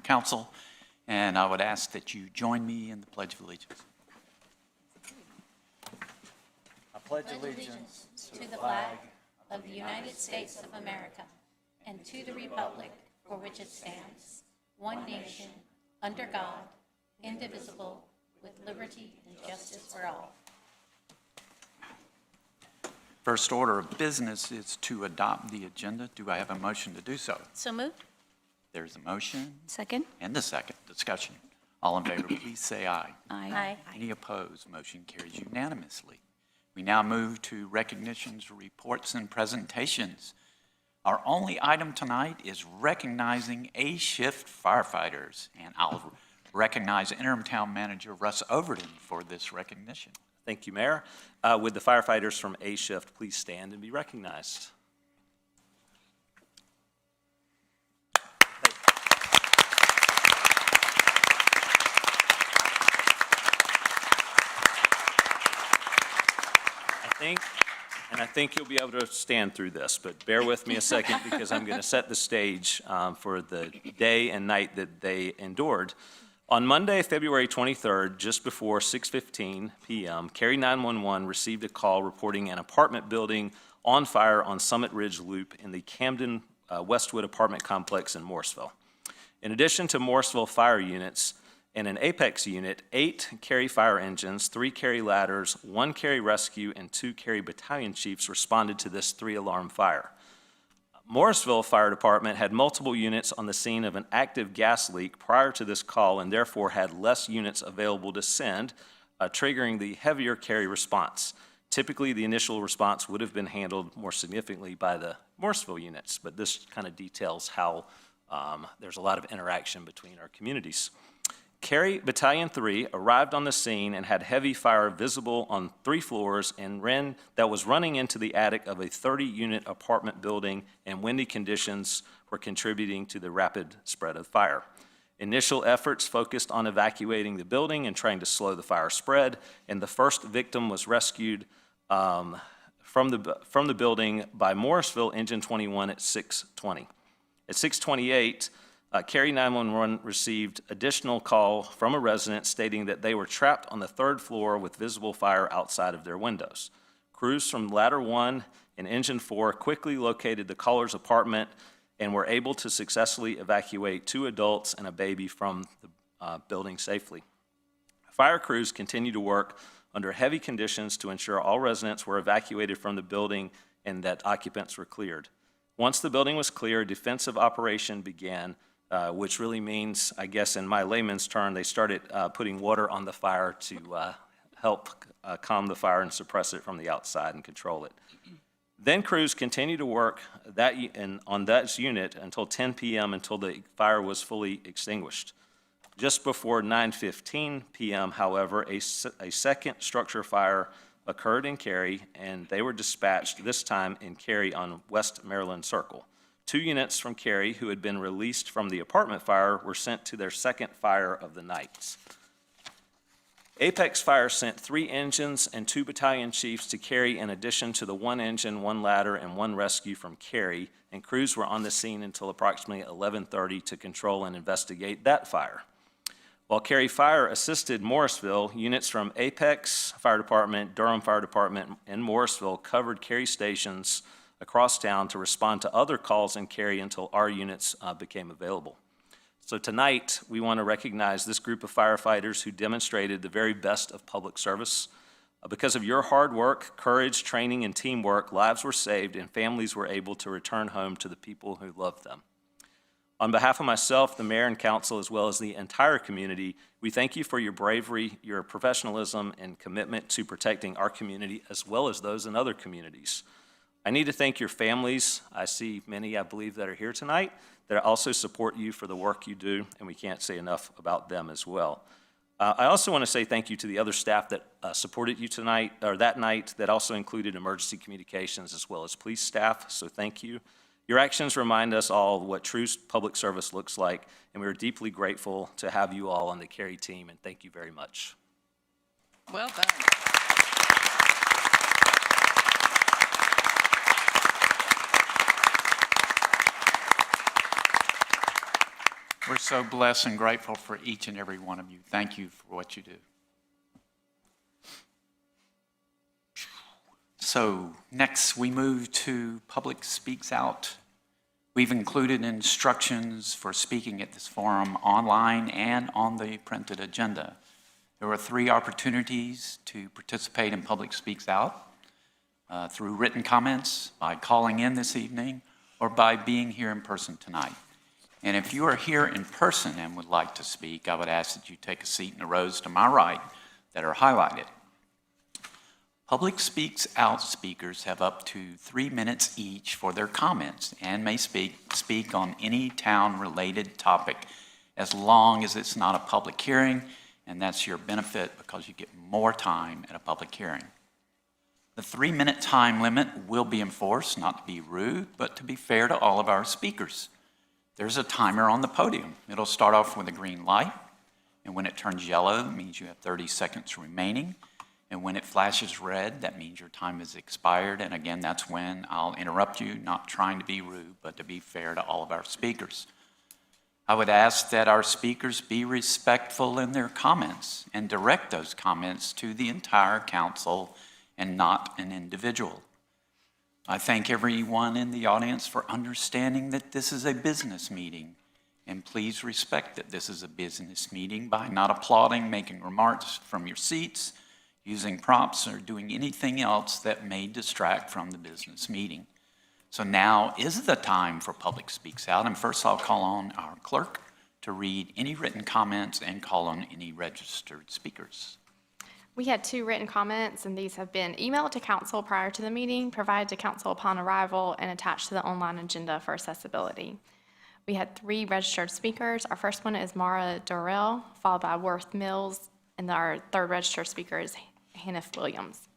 Council, and I would ask that you join me in the Pledge of Allegiance. I pledge allegiance to the flag of the United States of America and to the republic for which it stands, one nation, under God, indivisible, with liberty and justice for all. First order of business is to adopt the agenda. Do I have a motion to do so? So moved. There's a motion. Second. And the second. Discussion. All in favor, please say aye. Aye. Any opposed? Motion carries unanimously. We now move to recognitions, reports, and presentations. Our only item tonight is recognizing A-shift firefighters, and I'll recognize Interim Town Manager Russ Overton for this recognition. Thank you, Mayor. Would the firefighters from A-shift please stand and be recognized? I think you'll be able to stand through this, but bear with me a second because I'm going to set the stage for the day and night that they endured. On Monday, February 23rd, just before 6:15 p.m., Cary 911 received a call reporting an apartment building on fire on Summit Ridge Loop in the Camden Westwood apartment complex in Morrisville. In addition to Morrisville fire units, and an Apex unit, 8 Cary fire engines, 3 Cary ladders, 1 Cary rescue, and 2 Cary battalion chiefs responded to this 3-alarm fire. Morrisville Fire Department had multiple units on the scene of an active gas leak prior to this call and therefore had less units available to send, triggering the heavier Cary response. Typically, the initial response would have been handled more significantly by the Morrisville units, but this kind of details how there's a lot of interaction between our communities. Cary Battalion 3 arrived on the scene and had heavy fire visible on 3 floors and that was running into the attic of a 30-unit apartment building, and windy conditions were contributing to the rapid spread of fire. Initial efforts focused on evacuating the building and trying to slow the fire spread, and the first victim was rescued from the building by Morrisville Engine 21 at 6:20. At 6:28, Cary 911 received additional call from a resident stating that they were trapped on the 3rd floor with visible fire outside of their windows. Crews from Ladder 1 and Engine 4 quickly located the caller's apartment and were able to successfully evacuate 2 adults and a baby from the building safely. Fire crews continued to work under heavy conditions to ensure all residents were evacuated from the building and that occupants were cleared. Once the building was clear, a defensive operation began, which really means, I guess in my layman's term, they started putting water on the fire to help calm the fire and suppress it from the outside and control it. Then crews continued to work on that unit until 10 p.m. until the fire was fully extinguished. Just before 9:15 p.m., however, a second structure fire occurred in Cary, and they were dispatched this time in Cary on West Maryland Circle. 2 units from Cary who had been released from the apartment fire were sent to their second fire of the night. Apex Fire sent 3 engines and 2 battalion chiefs to Cary in addition to the 1 engine, 1 ladder, and 1 rescue from Cary, and crews were on the scene until approximately 11:30 to control and investigate that fire. While Cary Fire assisted Morrisville, units from Apex Fire Department, Durham Fire Department, and Morrisville covered Cary stations across town to respond to other calls in Cary until our units became available. So tonight, we want to recognize this group of firefighters who demonstrated the very best of public service. Because of your hard work, courage, training, and teamwork, lives were saved and families were able to return home to the people who loved them. On behalf of myself, the mayor and council, as well as the entire community, we thank you for your bravery, your professionalism, and commitment to protecting our community as well as those in other communities. I need to thank your families. I see many, I believe, that are here tonight that also support you for the work you do, and we can't say enough about them as well. I also want to say thank you to the other staff that supported you tonight, or that night, that also included emergency communications as well as police staff, so thank you. Your actions remind us all what true public service looks like, and we are deeply grateful to have you all on the Cary team, and thank you very much. Well done. We're so blessed and grateful for each and every one of you. Thank you for what you do. So next, we move to Public Speaks Out. We've included instructions for speaking at this forum online and on the printed agenda. There were 3 opportunities to participate in Public Speaks Out, through written comments, by calling in this evening, or by being here in person tonight. And if you are here in person and would like to speak, I would ask that you take a seat in the rows to my right that are highlighted. Public Speaks Out speakers have up to 3 minutes each for their comments and may speak on any town-related topic as long as it's not a public hearing, and that's your benefit because you get more time at a public hearing. The 3-minute time limit will be enforced, not to be rude, but to be fair to all of our speakers. There's a timer on the podium. It'll start off with a green light, and when it turns yellow, it means you have 30 seconds remaining. And when it flashes red, that means your time is expired. And again, that's when I'll interrupt you, not trying to be rude, but to be fair to all of our speakers. I would ask that our speakers be respectful in their comments and direct those comments to the entire council and not an individual. I thank everyone in the audience for understanding that this is a business meeting. And please respect that this is a business meeting by not applauding, making remarks from your seats, using props, or doing anything else that may distract from the business meeting. So now is the time for Public Speaks Out. And first I'll call on our clerk to read any written comments and call on any registered speakers. We had 2 written comments, and these have been emailed to council prior to the meeting, provided to council upon arrival, and attached to the online agenda for accessibility. We had 3 registered speakers. Our first one is Mara Dorrell, followed by Worth Mills, and our 3rd registered speaker is Hannah Williams.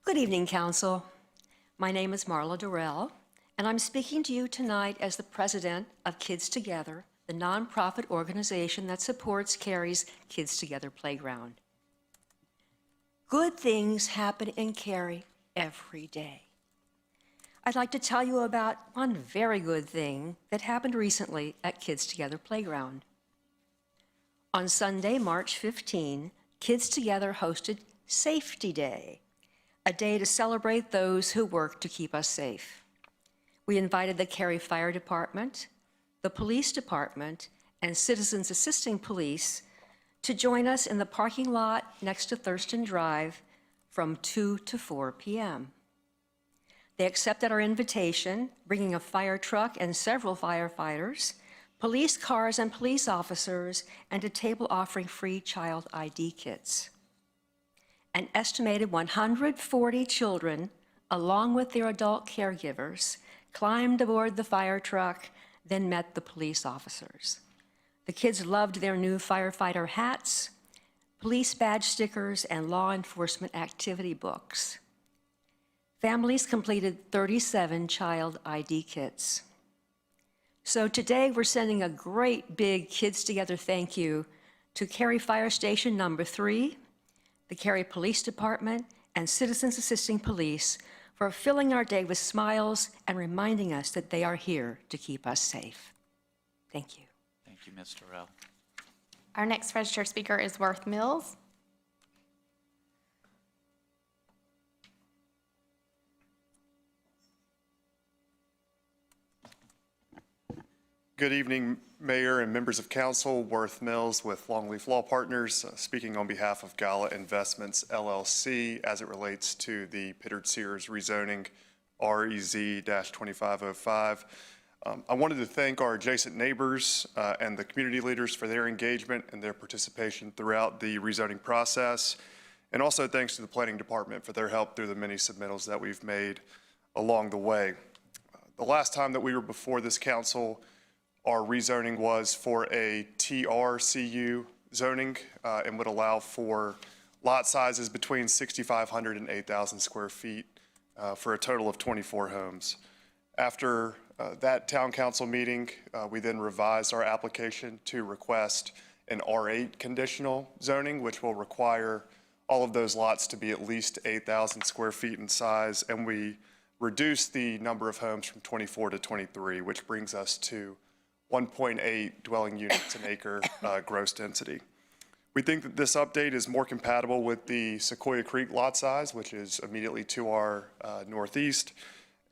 Good evening, Council. My name is Marla Durrell, and I'm speaking to you tonight as the president of Kids Together, the nonprofit organization that supports Cary's Kids Together playground. Good things happen in Cary every day. I'd like to tell you about one very good thing that happened recently at Kids Together playground. On Sunday, March 15, Kids Together hosted Safety Day, a day to celebrate those who work to keep us safe. We invited the Cary Fire Department, the Police Department, and Citizens Assisting Police to join us in the parking lot next to Thurston Drive from 2 to 4 p.m. They accepted our invitation, bringing a fire truck and several firefighters, police cars and police officers, and a table offering free child ID kits. An estimated 140 children, along with their adult caregivers, climbed aboard the fire truck, then met the police officers. The kids loved their new firefighter hats, police badge stickers, and law enforcement activity books. Families completed 37 child ID kits. So today we're sending a great big Kids Together thank you to Cary Fire Station Number 3, the Cary Police Department, and Citizens Assisting Police for filling our day with smiles and reminding us that they are here to keep us safe. Thank you. Thank you, Ms. Terrell. Our next registered speaker is Worth Mills. Good evening, Mayor and members of council. Worth Mills with Longleaf Law Partners, speaking on behalf of Gala Investments LLC as it relates to the Pittard Sears rezoning REZ-2505. I wanted to thank our adjacent neighbors and the community leaders for their engagement and their participation throughout the rezoning process. And also thanks to the Planning Department for their help through the many submittals that we've made along the way. The last time that we were before this council, our rezoning was for a TRCU zoning and would allow for lot sizes between 6,500 and 8,000 square feet for a total of 24 homes. After that town council meeting, we then revised our application to request an R8 conditional zoning, which will require all of those lots to be at least 8,000 square feet in size, and we reduced the number of homes from 24 to 23, which brings us to 1.8 dwelling units an acre gross density. We think that this update is more compatible with the Sequoia Creek lot size, which is immediately to our northeast.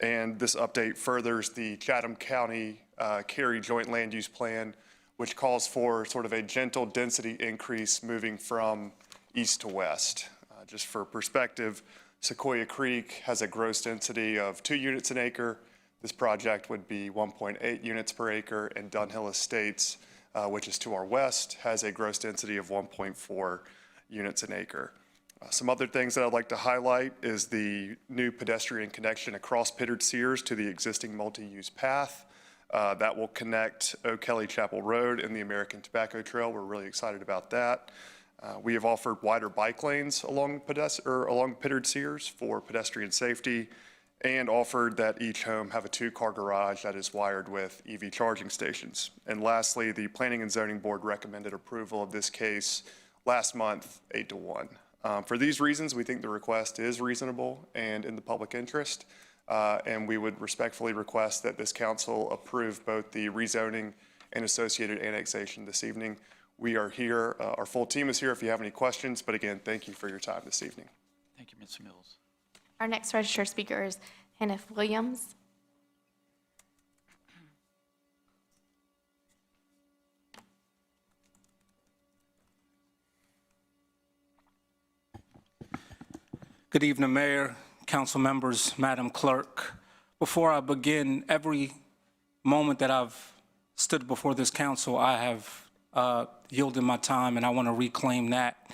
And this update furthers the Chatham County Cary Joint Land Use Plan, which calls for sort of a gentle density increase moving from east to west. Just for perspective, Sequoia Creek has a gross density of 2 units an acre. This project would be 1.8 units per acre, and Dunhill Estates, which is to our west, has a gross density of 1.4 units an acre. Some other things that I'd like to highlight is the new pedestrian connection across Pittard Sears to the existing multi-use path. That will connect O'Kelly Chapel Road and the American Tobacco Trail. We're really excited about that. We have offered wider bike lanes along Pittard Sears for pedestrian safety, and offered that each home have a 2-car garage that is wired with EV charging stations. And lastly, the Planning and Zoning Board recommended approval of this case last month, 8-1. For these reasons, we think the request is reasonable and in the public interest, and we would respectfully request that this council approve both the rezoning and associated annexation this evening. We are here, our full team is here if you have any questions, but again, thank you for your time this evening. Thank you, Ms. Mills. Our next registered speaker is Kenneth Williams. Good evening, Mayor, council members, Madam Clerk. Before I begin, every moment that I've stood before this council, I have yielded my time, and I want to reclaim that.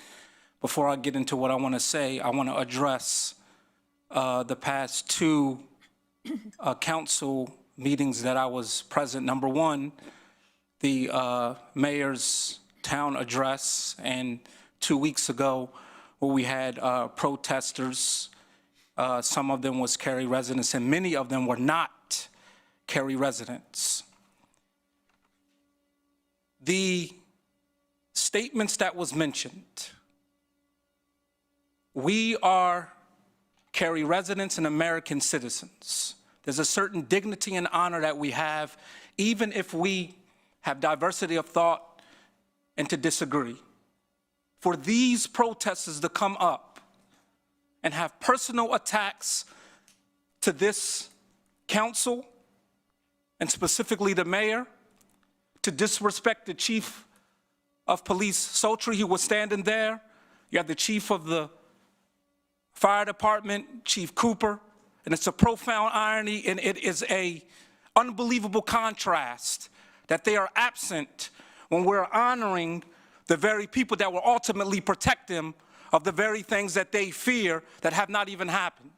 Before I get into what I want to say, I want to address the past 2 council meetings that I was present. Number 1, the mayor's town address, and 2 weeks ago, where we had protesters. Some of them was Cary residents, and many of them were not Cary residents. The statements that was mentioned, we are Cary residents and American citizens. There's a certain dignity and honor that we have, even if we have diversity of thought and to disagree. For these protesters to come up and have personal attacks to this council, and specifically the mayor, to disrespect the chief of police, Sultry, who was standing there. You have the chief of the fire department, Chief Cooper, and it's a profound irony, and it is a unbelievable contrast that they are absent when we're honoring the very people that will ultimately protect them of the very things that they fear that have not even happened.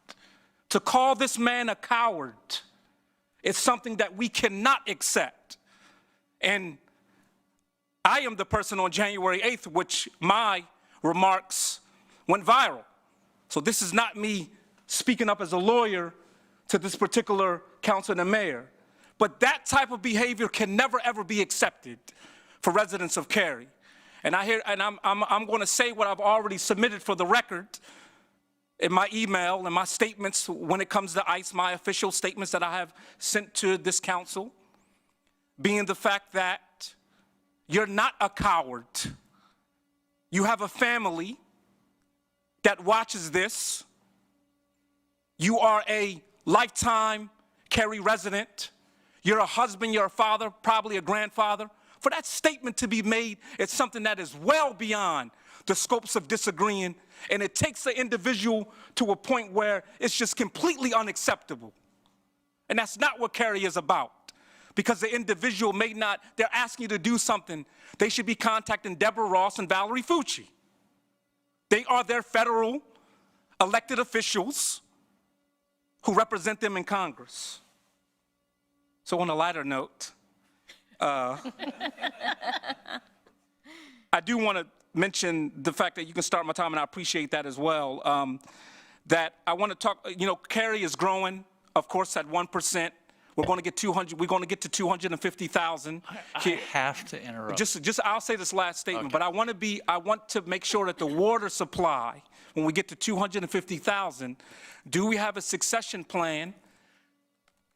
To call this man a coward is something that we cannot accept. And I am the person on January 8th, which my remarks went viral. So this is not me speaking up as a lawyer to this particular council and mayor. But that type of behavior can never, ever be accepted for residents of Cary. And I'm going to say what I've already submitted for the record in my email and my statements when it comes to ICE, my official statements that I have sent to this council, being the fact that you're not a coward. You have a family that watches this. You are a lifetime Cary resident. You're a husband, you're a father, probably a grandfather. For that statement to be made, it's something that is well beyond the scopes of disagreeing, and it takes the individual to a point where it's just completely unacceptable. And that's not what Cary is about, because the individual may not, they're asking you to do something. They should be contacting Deborah Ross and Valerie Fucci. They are their federal elected officials who represent them in Congress. So on a lighter note, I do want to mention the fact that you can start my time, and I appreciate that as well, that I want to talk, Cary is growing, of course, at 1%. We're going to get 200, we're going to get to 250,000. I have to interrupt. Just, I'll say this last statement, but I want to make sure that the water supply, when we get to 250,000, do we have a succession plan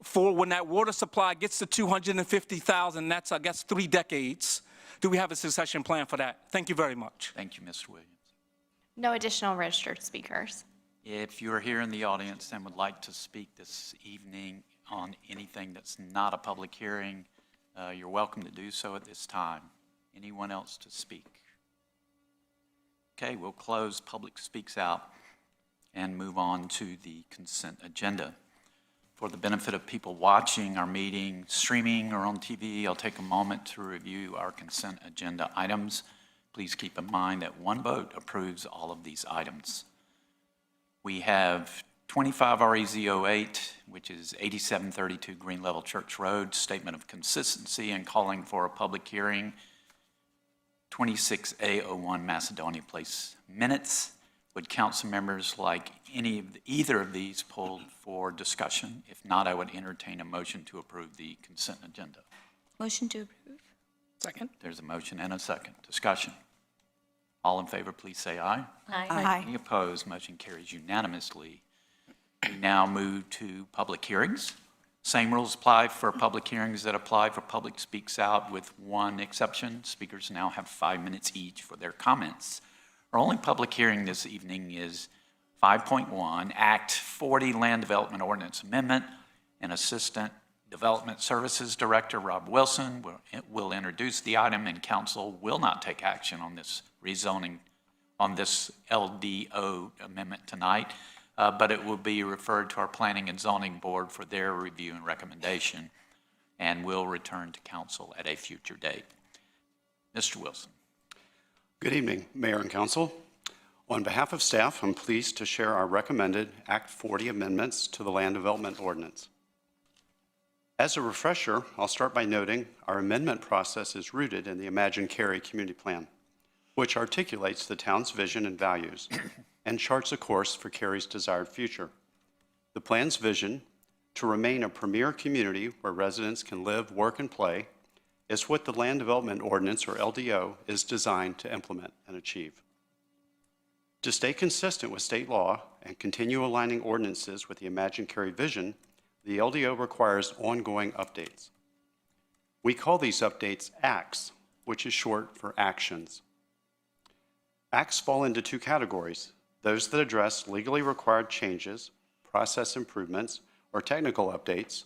for when that water supply gets to 250,000, that's, I guess, 3 decades? Do we have a succession plan for that? Thank you very much. Thank you, Mr. Williams. No additional registered speakers. If you're here in the audience and would like to speak this evening on anything that's not a public hearing, you're welcome to do so at this time. Anyone else to speak? Okay, we'll close Public Speaks Out and move on to the consent agenda. For the benefit of people watching our meeting, streaming or on TV, I'll take a moment to review our consent agenda items. Please keep in mind that one vote approves all of these items. We have 25 REZ08, which is 8732 Green Level Church Road, statement of consistency and calling for a public hearing. 26A01 Macedonia Place minutes. Would council members like either of these pulled for discussion? If not, I would entertain a motion to approve the consent agenda. Motion to approve. Second. There's a motion and a second. Discussion. All in favor, please say aye. Aye. Any opposed? Motion carries unanimously. We now move to public hearings. Same rules apply for public hearings that apply for Public Speaks Out, with one exception. Speakers now have 5 minutes each for their comments. Our only public hearing this evening is 5.1, Act 40 Land Development Ordinance Amendment, and Assistant Development Services Director Rob Wilson will introduce the item, and council will not take action on this rezoning, on this LDO amendment tonight, but it will be referred to our Planning and Zoning Board for their review and recommendation, and will return to council at a future date. Mr. Wilson. Good evening, Mayor and Council. On behalf of staff, I'm pleased to share our recommended Act 40 amendments to the Land Development Ordinance. As a refresher, I'll start by noting our amendment process is rooted in the Imagine Cary Community Plan, which articulates the town's vision and values and charts a course for Cary's desired future. The plan's vision, to remain a premier community where residents can live, work, and play, is what the Land Development Ordinance, or LDO, is designed to implement and achieve. To stay consistent with state law and continue aligning ordinances with the Imagine Cary vision, the LDO requires ongoing updates. We call these updates acts, which is short for actions. Acts fall into two categories: those that address legally required changes, process improvements, or technical updates,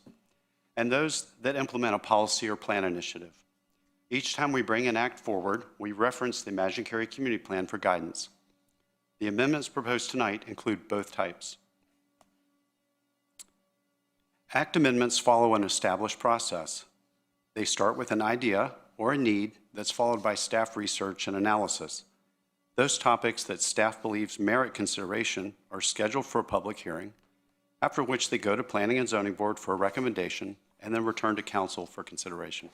and those that implement a policy or plan initiative. Each time we bring an act forward, we reference the Imagine Cary Community Plan for guidance. The amendments proposed tonight include both types. Act amendments follow an established process. They start with an idea or a need that's followed by staff research and analysis. Those topics that staff believes merit consideration are scheduled for a public hearing, after which they go to Planning and Zoning Board for a recommendation and then return to Council for consideration.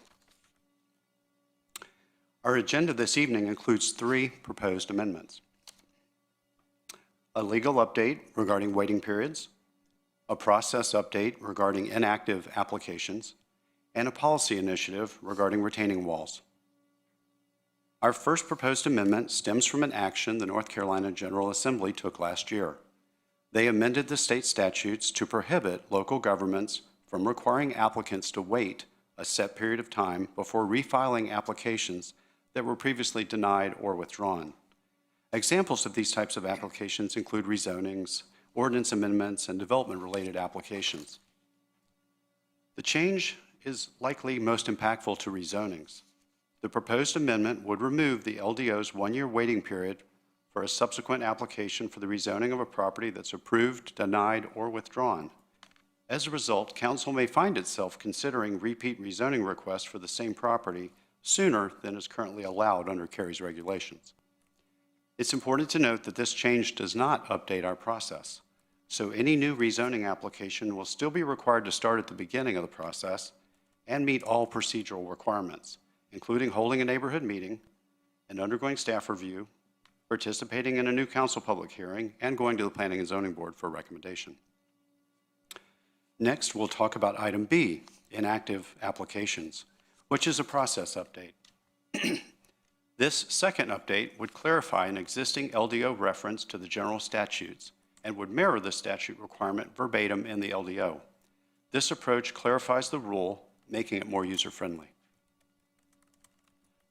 Our agenda this evening includes 3 proposed amendments: a legal update regarding waiting periods, a process update regarding inactive applications, and a policy initiative regarding retaining walls. Our first proposed amendment stems from an action the North Carolina General Assembly took last year. They amended the state statutes to prohibit local governments from requiring applicants to wait a set period of time before refiling applications that were previously denied or withdrawn. Examples of these types of applications include rezonings, ordinance amendments, and development-related applications. The change is likely most impactful to rezonings. The proposed amendment would remove the LDO's 1-year waiting period for a subsequent application for the rezoning of a property that's approved, denied, or withdrawn. As a result, Council may find itself considering repeat rezoning requests for the same property sooner than is currently allowed under Cary's regulations. It's important to note that this change does not update our process, so any new rezoning application will still be required to start at the beginning of the process and meet all procedural requirements, including holding a neighborhood meeting and undergoing staff review, participating in a new council public hearing, and going to the Planning and Zoning Board for a recommendation. Next, we'll talk about item B, inactive applications, which is a process update. This second update would clarify an existing LDO reference to the general statutes and would mirror the statute requirement verbatim in the LDO. This approach clarifies the rule, making it more user-friendly.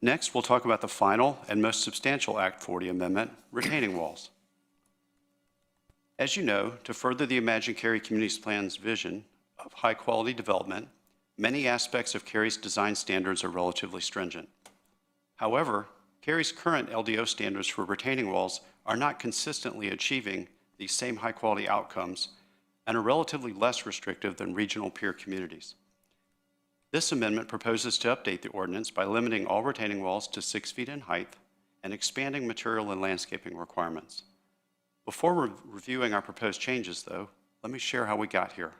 Next, we'll talk about the final and most substantial Act 40 amendment, retaining walls. As you know, to further the Imagine Cary Community Plan's vision of high-quality development, many aspects of Cary's design standards are relatively stringent. However, Cary's current LDO standards for retaining walls are not consistently achieving these same high-quality outcomes and are relatively less restrictive than regional peer communities. This amendment proposes to update the ordinance by limiting all retaining walls to 6 feet in height and expanding material and landscaping requirements. Before reviewing our proposed changes, though, let me share how we got here.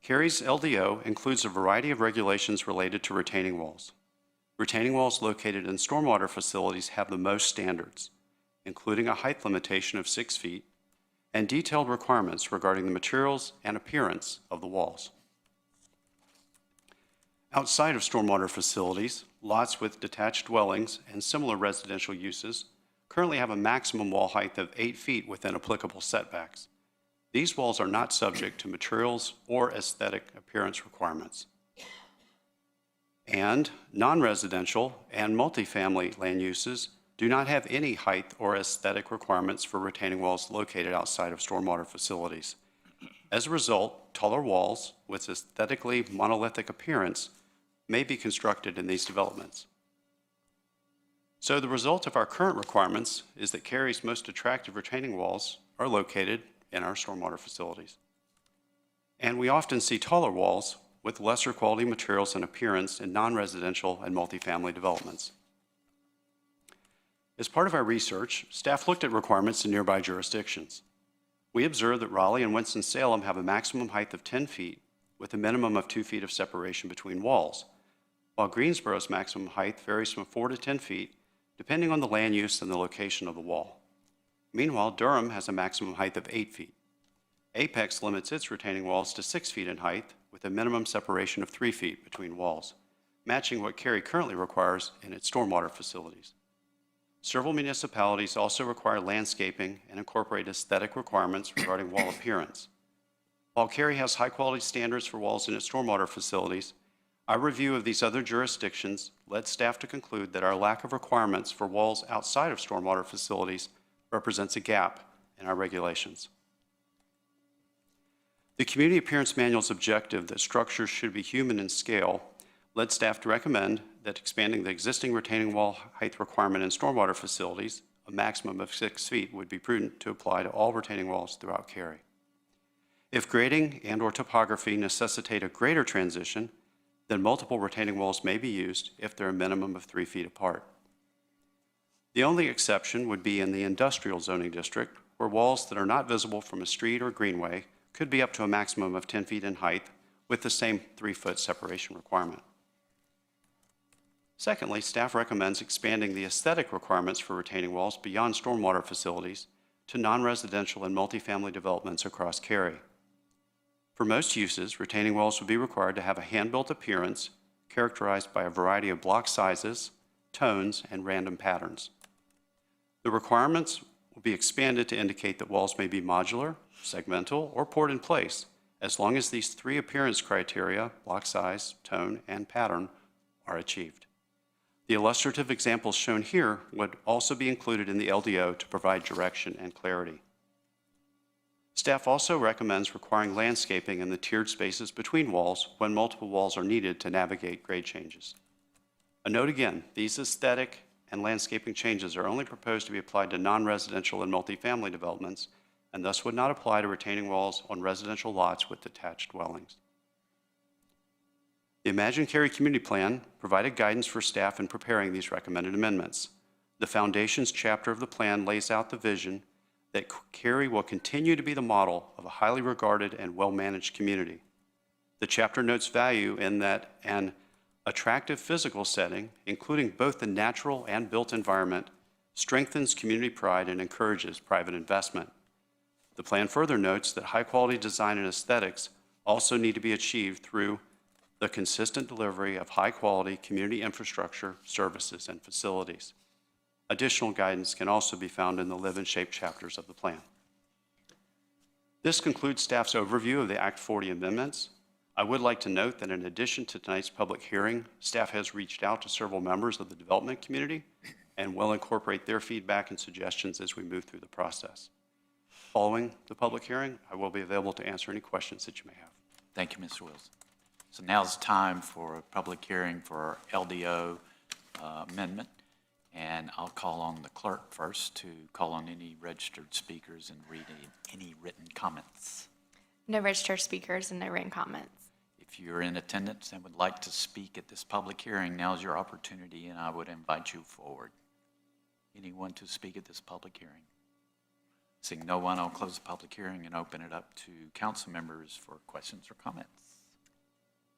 Cary's LDO includes a variety of regulations related to retaining walls. Retaining walls located in stormwater facilities have the most standards, including a height limitation of 6 feet and detailed requirements regarding the materials and appearance of the walls. Outside of stormwater facilities, lots with detached dwellings and similar residential uses currently have a maximum wall height of 8 feet within applicable setbacks. These walls are not subject to materials or aesthetic appearance requirements. And non-residential and multifamily land uses do not have any height or aesthetic requirements for retaining walls located outside of stormwater facilities. As a result, taller walls with aesthetically monolithic appearance may be constructed in these developments. So the result of our current requirements is that Cary's most attractive retaining walls are located in our stormwater facilities. And we often see taller walls with lesser quality materials and appearance in non-residential and multifamily developments. As part of our research, staff looked at requirements in nearby jurisdictions. We observed that Raleigh and Winston-Salem have a maximum height of 10 feet with a minimum of 2 feet of separation between walls, while Greensboro's maximum height varies from 4 to 10 feet depending on the land use and the location of the wall. Meanwhile, Durham has a maximum height of 8 feet. Apex limits its retaining walls to 6 feet in height with a minimum separation of 3 feet between walls, matching what Cary currently requires in its stormwater facilities. Several municipalities also require landscaping and incorporate aesthetic requirements regarding wall appearance. While Cary has high-quality standards for walls in its stormwater facilities, Our review of these other jurisdictions led staff to conclude that our lack of requirements for walls outside of stormwater facilities represents a gap in our regulations. The Community Appearance Manual's objective that structures should be human in scale led staff to recommend that expanding the existing retaining wall height requirement in stormwater facilities, a maximum of 6 feet, would be prudent to apply to all retaining walls throughout Cary. If grading and/or topography necessitate a greater transition, then multiple retaining walls may be used if they're a minimum of 3 feet apart. The only exception would be in the industrial zoning district, where walls that are not visible from a street or greenway could be up to a maximum of 10 feet in height with the same 3-foot separation requirement. Secondly, staff recommends expanding the aesthetic requirements for retaining walls beyond stormwater facilities to non-residential and multifamily developments across Cary. For most uses, retaining walls would be required to have a hand-built appearance characterized by a variety of block sizes, tones, and random patterns. The requirements will be expanded to indicate that walls may be modular, segmental, or poured in place, as long as these 3 appearance criteria, block size, tone, and pattern, are achieved. The illustrative examples shown here would also be included in the LDO to provide direction and clarity. Staff also recommends requiring landscaping in the tiered spaces between walls when multiple walls are needed to navigate grade changes. A note again, these aesthetic and landscaping changes are only proposed to be applied to non-residential and multifamily developments, and thus would not apply to retaining walls on residential lots with detached dwellings. The Imagine Cary Community Plan provided guidance for staff in preparing these recommended amendments. The Foundations chapter of the plan lays out the vision that Cary will continue to be the model of a highly regarded and well-managed community. The chapter notes value in that an attractive physical setting, including both the natural and built environment, strengthens community pride and encourages private investment. The plan further notes that high-quality design and aesthetics also need to be achieved through the consistent delivery of high-quality community infrastructure, services, and facilities. Additional guidance can also be found in the Live and Shape chapters of the plan. This concludes staff's overview of the Act 40 amendments. I would like to note that in addition to tonight's public hearing, staff has reached out to several members of the development community and will incorporate their feedback and suggestions as we move through the process. Following the public hearing, I will be available to answer any questions that you may have. Thank you, Mr. Wilson. So now's time for a public hearing for our LDO amendment. And I'll call on the clerk first to call on any registered speakers and read any written comments. No registered speakers and no written comments. If you're in attendance and would like to speak at this public hearing, now's your opportunity, and I would invite you forward. Anyone to speak at this public hearing? Seeing no one, I'll close the public hearing and open it up to council members for questions or comments.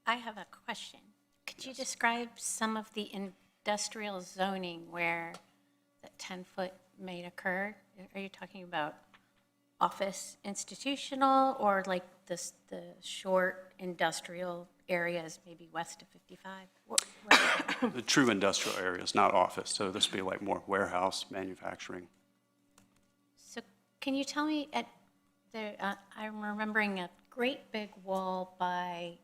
I have a question. Could you describe some of the industrial zoning where the 10-foot may occur? Are you talking about office institutional or like the short industrial areas maybe west of 55? The true industrial areas, not office, so this would be like more warehouse, manufacturing. So can you tell me, I'm remembering a great big wall by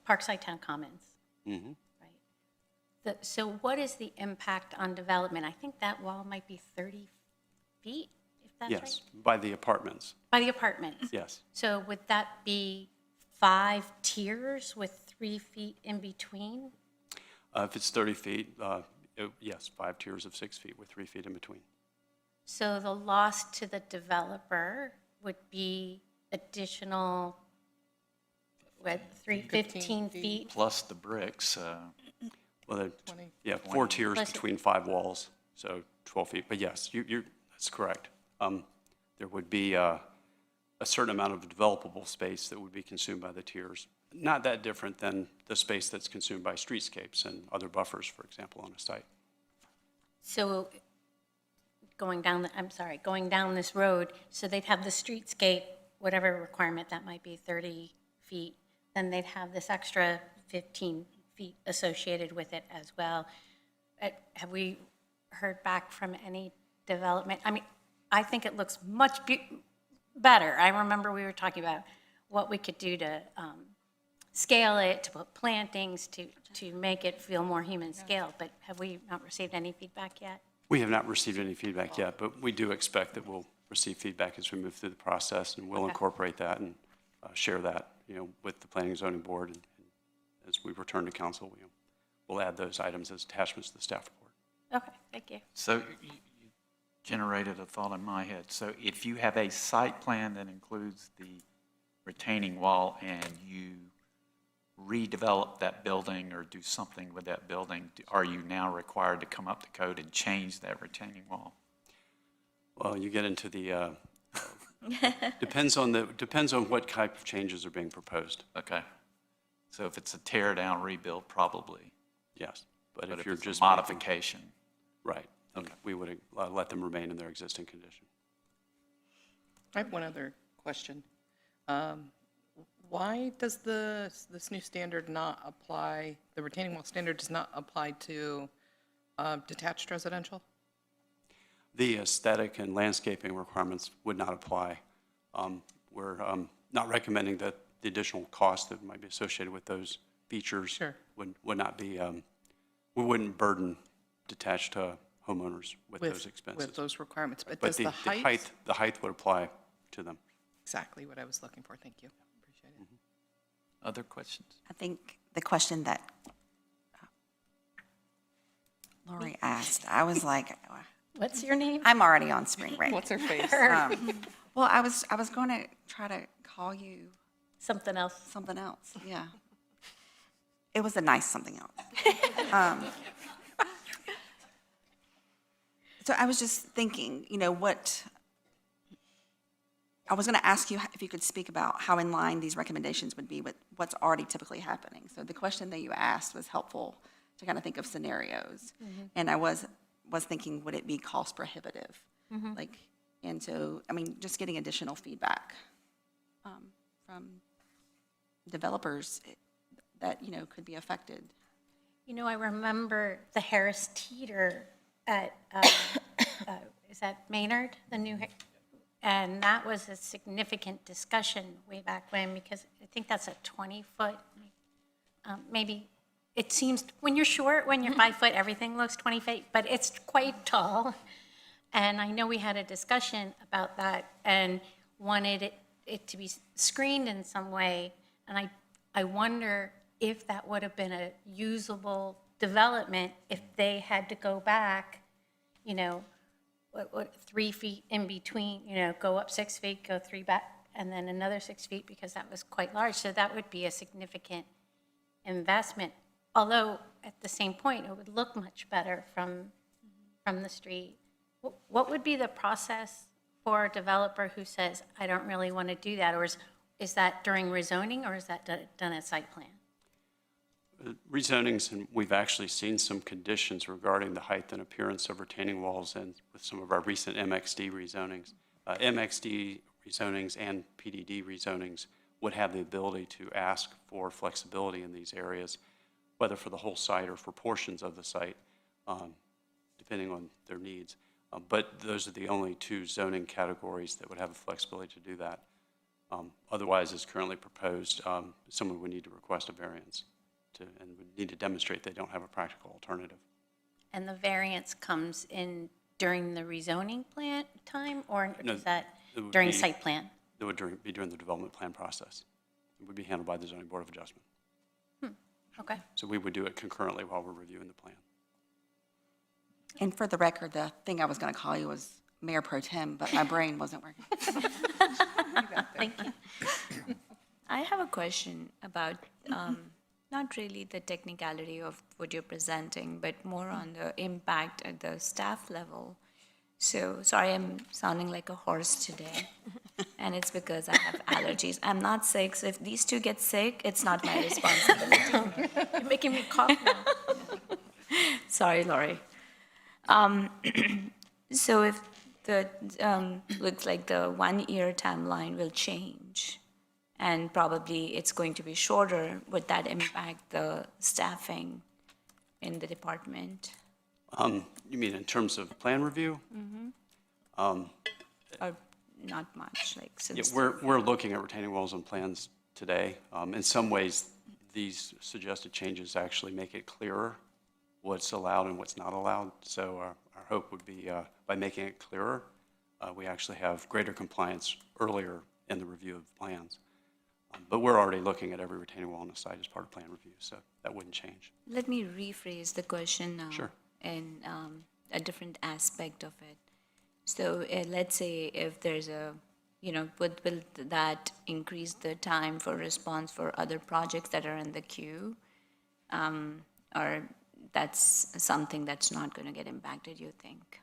Parkside Town Commons. Mm-hmm. So what is the impact on development? I think that wall might be 30 feet, if that's right? Yes, by the apartments, By the apartments? yes. So would that be 5 tiers with 3 feet in between? If it's 30 feet, yes, 5 tiers of 6 feet with 3 feet in between. So the loss to the developer would be additional, what, 15 feet? Plus the bricks, Well, yeah, 4 tiers Plus- between 5 walls, so 12 feet. But yes, that's correct. There would be a certain amount of developable space that would be consumed by the tiers. Not that different than the space that's consumed by streetscapes and other buffers, for example, on a site. So going down this road, so they'd have the streetscape, whatever requirement that might be, 30 feet, then they'd have this extra 15 feet associated with it as well. Have we heard back from any development? I mean, I think it looks much better. I remember we were talking about what we could do to scale it, to put plantings, to make it feel more human scale, but have we not received any feedback yet? We have not received any feedback yet, but we do expect that we'll receive feedback as we move through the process, and we'll Okay. incorporate that and share that, with the Planning and Zoning Board. And as we return to council, we'll add those items as attachments to the staff report. Okay, thank you. So you generated a thought in my head. So if you have a site plan that includes the retaining wall and you redevelop that building or do something with that building, are you now required to come up to code and change that retaining wall? Well, you get into the, depends on what type of changes are being proposed, Okay. So if it's a tear down, rebuild, probably. yes. But But if you're it's a just. making- modification, Right, then we would let them remain in their existing condition. I have one other question. Why does this new standard not apply, the retaining wall standard does not apply to detached residential? The aesthetic and landscaping requirements would not apply. We're not recommending that the additional cost that might be associated with those features Sure. would not be, we wouldn't burden detached homeowners with those expenses. With those requirements, but But does the height? the height would apply to them. Exactly what I was looking for, thank you. Appreciate it. other questions? I think the question that Lori asked, I was like, What's your name? I'm already on spring break. What's her face? Well, I was going to try to call you Something else. something else, yeah. It was a nice something else. So I was just thinking, I was going to ask you if you could speak about how in line these recommendations would be with what's already typically happening. So the question that you asked was helpful to kind of think of scenarios. And I was thinking, would it be cost prohibitive? And so, just getting additional feedback from developers that, could be affected. I remember the Harris Teeter at, is that Maynard, the new, and that was a significant discussion way back when, because I think that's a 20-foot, maybe, it seems, when you're short, when you're 5 foot, everything looks 20 feet, but it's quite tall. And I know we had a discussion about that and wanted it to be screened in some way. And I wonder if that would have been a usable development if they had to go back, 3 feet in between, go up 6 feet, go 3 back, and then another 6 feet, because that was quite large. So that would be a significant investment. Although at the same point, it would look much better from the street. What would be the process for a developer who says, I don't really want to do that? Or is that during rezoning, or is that done at site plan? Rezonings, and we've actually seen some conditions regarding the height and appearance of retaining walls and with some of our recent MXD rezonings. MXD rezonings and PDD rezonings would have the ability to ask for flexibility in these areas, whether for the whole site or for portions of the site, depending on their needs. But those are the only two zoning categories that would have the flexibility to do that. Otherwise, as currently proposed, someone would need to request a variance and would need to demonstrate they don't have a practical alternative. And the variance comes in during the rezoning plan time, or No, is that it would during be- site plan? It would be during the development plan process. It would be handled by the Zoning Board of Adjustment. Okay. So we would do it concurrently while we're reviewing the plan. And for the record, the thing I was going to call you was Mayor Pro Tem, but my brain wasn't working. Thank you. I have a question about not really the technicality of what you're presenting, but more on the impact at the staff level. So, sorry, I'm sounding like a horse today, and it's because I have allergies. I'm not sick, so if these two get sick, it's not my responsibility. You're making me cough now. Sorry, Lori. So if the, looks like the 1 year timeline will change, and probably it's going to be shorter, would that impact the staffing in the department? You mean in terms of plan review? Or not much, like Yeah, since? we're looking at retaining walls and plans today. In some ways, these suggested changes actually make it clearer what's allowed and what's not allowed. So our hope would be by making it clearer, we actually have greater compliance earlier in the review of plans. But we're already looking at every retaining wall on the site as part of plan review, so that wouldn't change. Let me rephrase the question now. Sure. In a different aspect of it. So let's say if there's a, will that increase the time for response for other projects that are in the queue? Or that's something that's not going to get impacted, you think?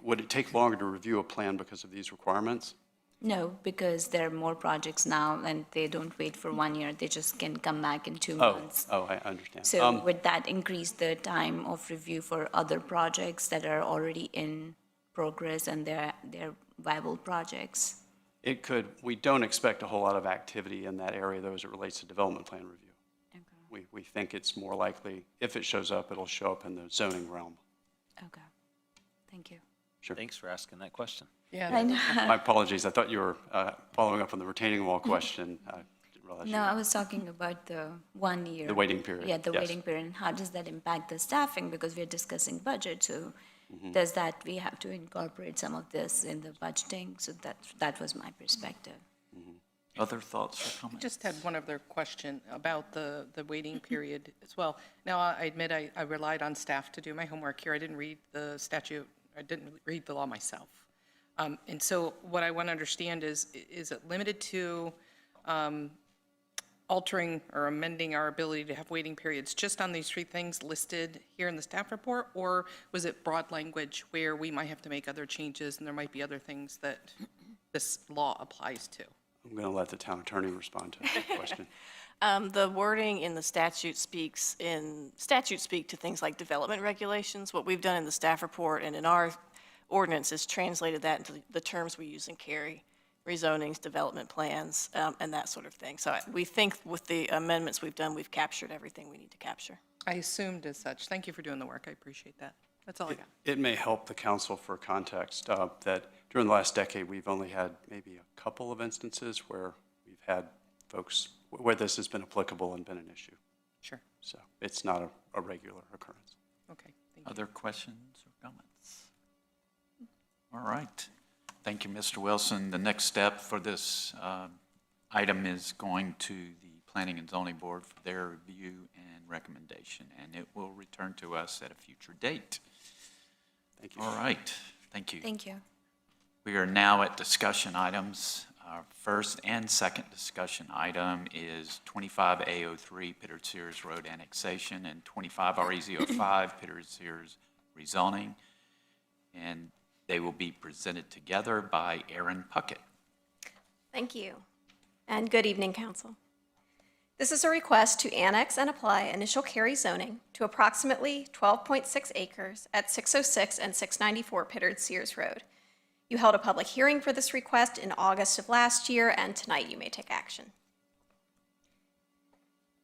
Would it take longer to review a plan because of these requirements? No, because there are more projects now and they don't wait for 1 year. They just can come back in 2 months. Oh, I understand. So would that increase the time of review for other projects that are already in progress and they're viable projects? It could. We don't expect a whole lot of activity in that area, though, as it relates to development plan review. Okay. We think it's more likely, if it shows up, it'll show up in the zoning realm. Okay. Thank you. Sure. Thanks for asking that question. Yeah, I know. My apologies. I thought you were following up on the retaining wall question. I didn't realize you No, I was talking about the 1 year. The waiting period, Yeah, the yes. waiting period. And how does that impact the staffing? Because we're discussing budget, so Mm-hmm. does that, we have to incorporate some of this in the budgeting? So that was my perspective. Other thoughts or comments? just had one other question about the waiting period as well. Now, I admit I relied on staff to do my homework here. I didn't read the statute, I didn't read the law myself. And so what I want to understand is it limited to altering or amending our ability to have waiting periods just on these 3 things listed here in the staff report? Or was it broad language where we might have to make other changes and there might be other things that this law applies to? I'm going to let the town attorney respond to that question. The wording in the statute speak to things like development regulations. What we've done in the staff report and in our ordinance is translated that into the terms we use in Cary, rezonings, development plans, and that sort of thing. So we think with the amendments we've done, we've captured everything we need to capture. I assumed as such. Thank you for doing the work. I appreciate that. That's all I got. It may help the council for context that during the last decade, we've only had maybe a couple of instances where we've had folks, where this has been applicable and been an issue. Sure. So it's not a regular occurrence. Okay. Thank you. Other questions or comments? All right. Thank you, Mr. Wilson. The next step for this item is going to the Planning and Zoning Board for their review and recommendation, and it will return to us at a future date. Thank you. All right. Thank you. Thank you. We are now at discussion items. Our first and second discussion item is 25A03 Pittard Sears Road annexation and 25REZ05 Pittard Sears rezoning. And they will be presented together by Aaron Puckett. Thank you. And good evening, Council. This is a request to annex and apply initial Cary zoning to approximately 12.6 acres at 606 and 694 Pittard Sears Road. You held a public hearing for this request in August of last year, and tonight you may take action.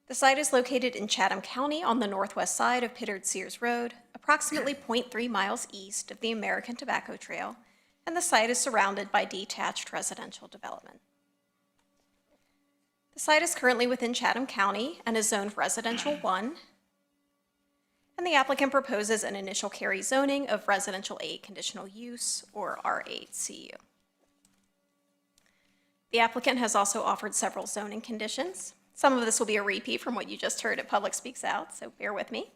The site is located in Chatham County on the northwest side of Pittard Sears Road, approximately 0.3 miles east of the American Tobacco Trail, and the site is surrounded by detached residential development. The site is currently within Chatham County and is zoned Residential 1, and the applicant proposes an initial Cary zoning of Residential 8 Conditional Use, or R8CU. The applicant has also offered several zoning conditions. Some of this will be a repeat from what you just heard at Public Speaks Out, so bear with me.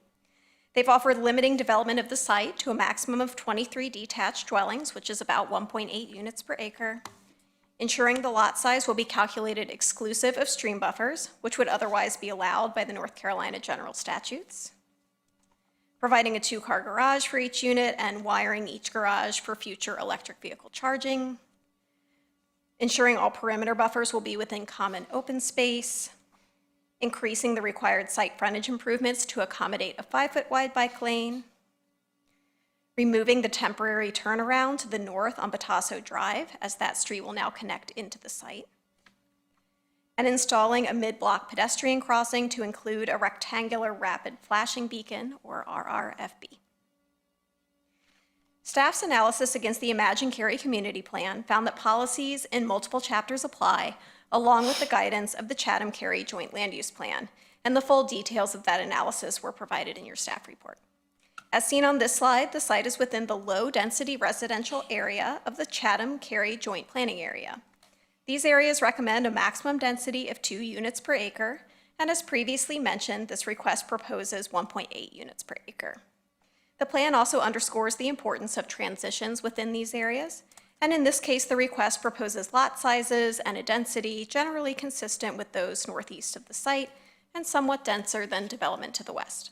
They've offered limiting development of the site to a maximum of 23 detached dwellings, which is about 1.8 units per acre, ensuring the lot size will be calculated exclusive of stream buffers, which would otherwise be allowed by the North Carolina general statutes, providing a 2-car garage for each unit and wiring each garage for future electric vehicle charging, ensuring all perimeter buffers will be within common open space, increasing the required site frontage improvements to accommodate a 5-foot wide bike lane, removing the temporary turnaround to the north on Batasso Drive, as that street will now connect into the site, and installing a mid-block pedestrian crossing to include a rectangular rapid flashing beacon, or RRFB. Staff's analysis against the Imagine Cary Community Plan found that policies in multiple chapters apply, along with the guidance of the Chatham-Cary Joint Land Use Plan, and the full details of that analysis were provided in your staff report. As seen on this slide, the site is within the low-density residential area of the Chatham-Cary Joint Planning Area. These areas recommend a maximum density of 2 units per acre, and as previously mentioned, this request proposes 1.8 units per acre. The plan also underscores the importance of transitions within these areas, and in this case, the request proposes lot sizes and a density generally consistent with those northeast of the site and somewhat denser than development to the west.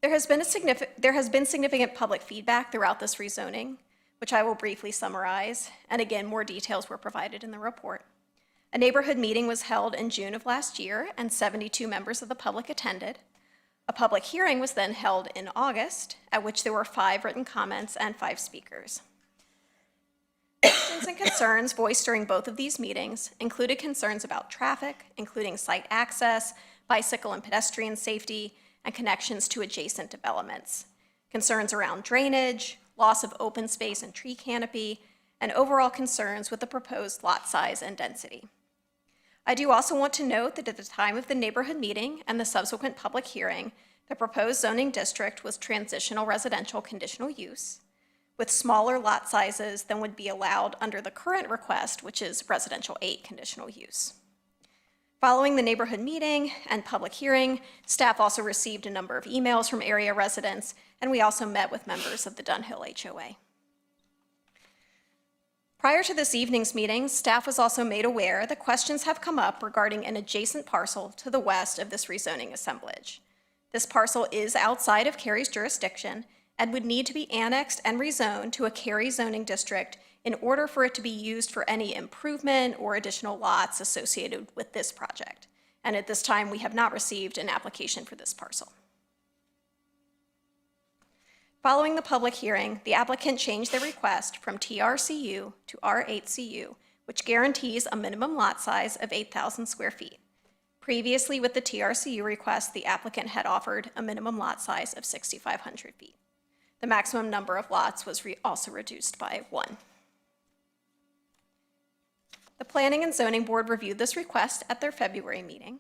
There has been significant public feedback throughout this rezoning, which I will briefly summarize, and again, more details were provided in the report. A neighborhood meeting was held in June of last year, and 72 members of the public attended. A public hearing was then held in August, at which there were 5 written comments and 5 speakers. Questions and concerns voiced during both of these meetings included concerns about traffic, including site access, bicycle and pedestrian safety, and connections to adjacent developments, concerns around drainage, loss of open space and tree canopy, and overall concerns with the proposed lot size and density. I do also want to note that at the time of the neighborhood meeting and the subsequent public hearing, the proposed zoning district was transitional residential conditional use, with smaller lot sizes than would be allowed under the current request, which is residential 8 conditional use. Following the neighborhood meeting and public hearing, staff also received a number of emails from area residents, and we also met with members of the Dunhill HOA. Prior to this evening's meeting, staff was also made aware that questions have come up regarding an adjacent parcel to the west of this rezoning assemblage. This parcel is outside of Cary's jurisdiction and would need to be annexed and rezoned to a Cary zoning district in order for it to be used for any improvement or additional lots associated with this project. And at this time, we have not received an application for this parcel. Following the public hearing, the applicant changed their request from TRCU to R8CU, which guarantees a minimum lot size of 8,000 square feet. Previously, with the TRCU request, the applicant had offered a minimum lot size of 6,500 feet. The maximum number of lots was also reduced by 1. The Planning and Zoning Board reviewed this request at their February meeting.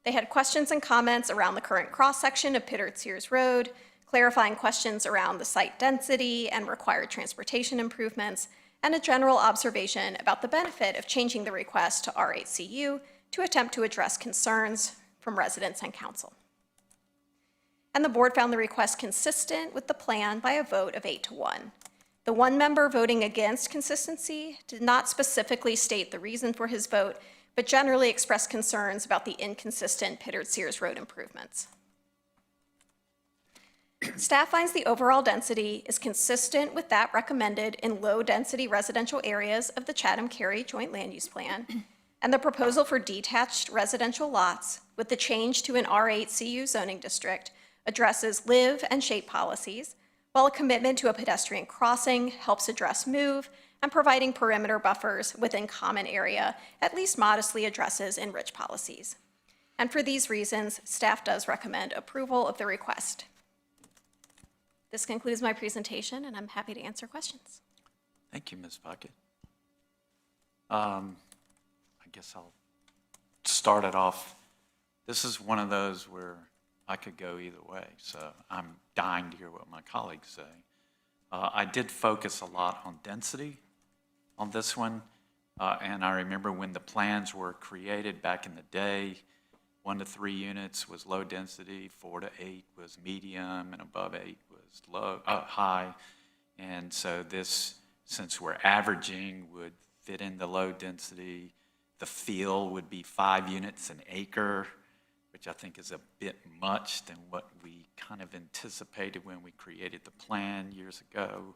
They had questions and comments around the current cross-section of Pittard-Sears Road, clarifying questions around the site density and required transportation improvements, and a general observation about the benefit of changing the request to R8CU to attempt to address concerns from residents and council. And the board found the request consistent with the plan by a vote of 8-1. The one member voting against consistency did not specifically state the reason for his vote, but generally expressed concerns about the inconsistent Pittard-Sears Road improvements. Staff finds the overall density is consistent with that recommended in low-density residential areas of the Chatham-Cary Joint Land Use Plan, and the proposal for detached residential lots with the change to an R8CU zoning district addresses live and shape policies, while a commitment to a pedestrian crossing helps address move, and providing perimeter buffers within common area at least modestly addresses enrich policies. And for these reasons, staff does recommend approval of the request. This concludes my presentation, and I'm happy to answer questions. Thank you, Ms. Puckett. I guess I'll start it off. This is one of those where I could go either way, so I'm dying to hear what my colleagues say. I did focus a lot on density on this one, and I remember when the plans were created back in the day, 1 to 3 units was low density, 4 to 8 was medium, and above 8 was high. And so this, since we're averaging, would fit in the low density. The feel would be 5 units an acre, which I think is a bit much than what we kind of anticipated when we created the plan years ago.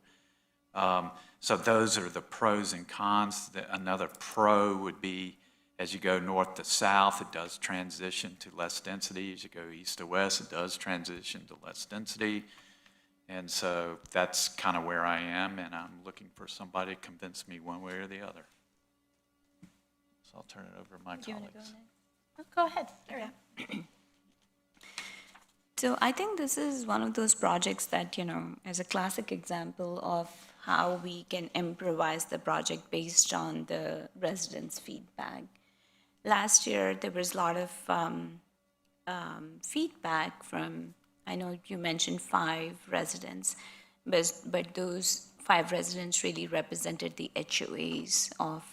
So those are the pros and cons. Another pro would be as you go north to south, it does transition to less density. As you go east to west, it does transition to less density. And so that's kind of where I am, and I'm looking for somebody to convince me one way or the other. So I'll turn it over to my colleagues. Go ahead. There you go. So I think this is one of those projects that, is a classic example of how we can improvise the project based on the residents' feedback. Last year, there was a lot of feedback from, I know you mentioned 5 residents, but those 5 residents really represented the HOAs of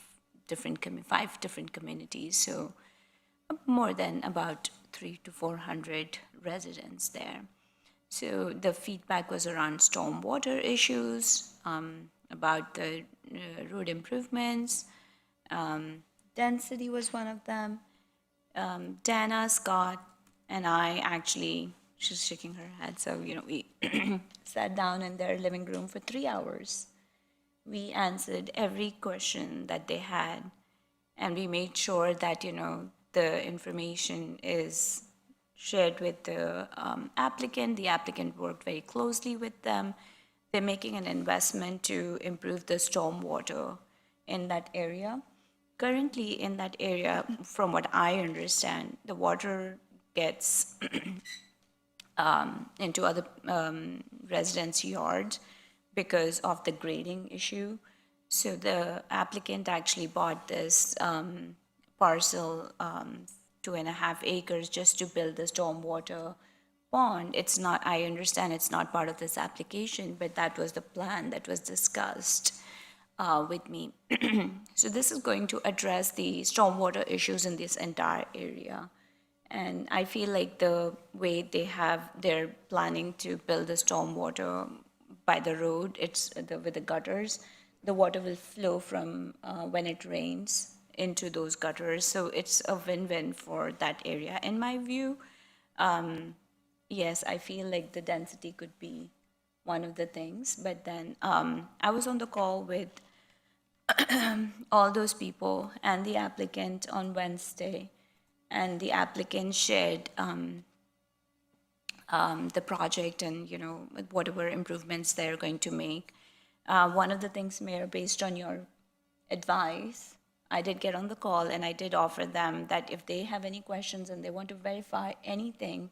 5 different communities. So more than about 300 to 400 residents there. So the feedback was around stormwater issues, about the road improvements, density was one of them. Dana, Scott, and I actually, she's shaking her head, so, we sat down in their living room for 3 hours. We answered every question that they had, and we made sure that, the information is shared with the applicant. The applicant worked very closely with them. They're making an investment to improve the stormwater in that area. Currently, in that area, from what I understand, the water gets into other residents' yards because of the grading issue. So the applicant actually bought this parcel, 2.5 acres, just to build the stormwater pond. It's not, I understand it's not part of this application, but that was the plan that was discussed with me. So this is going to address the stormwater issues in this entire area. And I feel like the way they're planning to build the stormwater by the road, with the gutters, the water will flow from when it rains into those gutters. So it's a win-win for that area. In my view, yes, I feel like the density could be one of the things. But then I was on the call with all those people and the applicant on Wednesday, and the applicant shared the project and, whatever improvements they're going to make. One of the things, Mayor, based on your advice, I did get on the call and I did offer them that if they have any questions and they want to verify anything,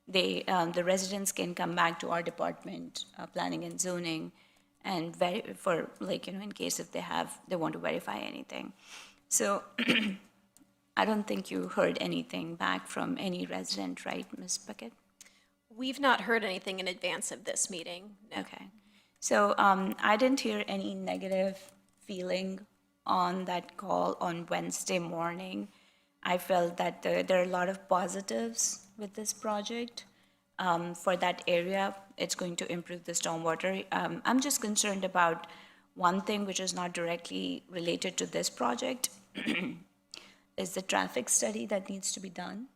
the residents can come back to our department, planning and zoning, and in case if they want to verify anything. So I don't think you heard anything back from any resident, right, Ms. Puckett? We've not heard anything in advance of this meeting. No. Okay. So I didn't hear any negative feeling on that call on Wednesday morning. I felt that there are a lot of positives with this project. For that area, it's going to improve the stormwater. I'm just concerned about one thing which is not directly related to this project, is the traffic study that needs to be done.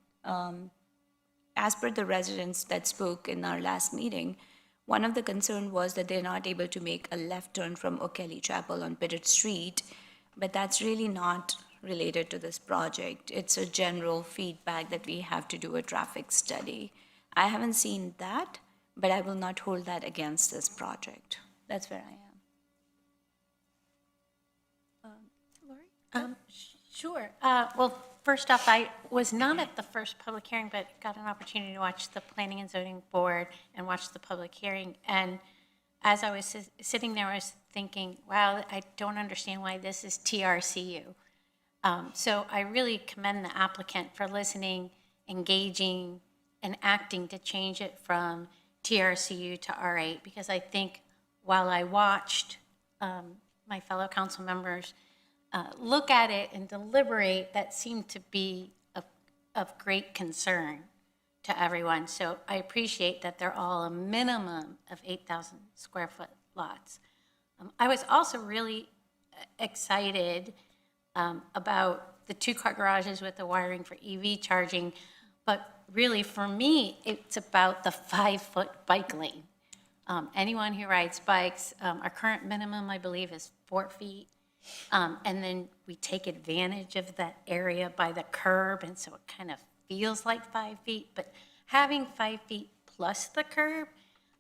As per the residents that spoke in our last meeting, one of the concerns was that they're not able to make a left turn from O'Kelly Chapel on Pittard Street, but that's really not related to this project. It's a general feedback that we have to do a traffic study. I haven't seen that, but I will not hold that against this project. That's where I am. Lori? Sure. Well, first off, I was not at the first public hearing, but got an opportunity to watch the Planning and Zoning Board and watch the public hearing. And as I was sitting there, I was thinking, wow, I don't understand why this is TRCU. So I really commend the applicant for listening, engaging, and acting to change it from TRCU to R8, because I think while I watched my fellow council members look at it and deliberate, that seemed to be of great concern to everyone. So I appreciate that they're all a minimum of 8,000 square foot lots. I was also really excited about the 2-car garages with the wiring for EV charging, but really for me, it's about the 5-foot bike lane. Anyone who rides bikes, our current minimum, I believe, is 4 feet. And then we take advantage of that area by the curb, and so it kind of feels like 5 feet. But having 5 feet plus the curb,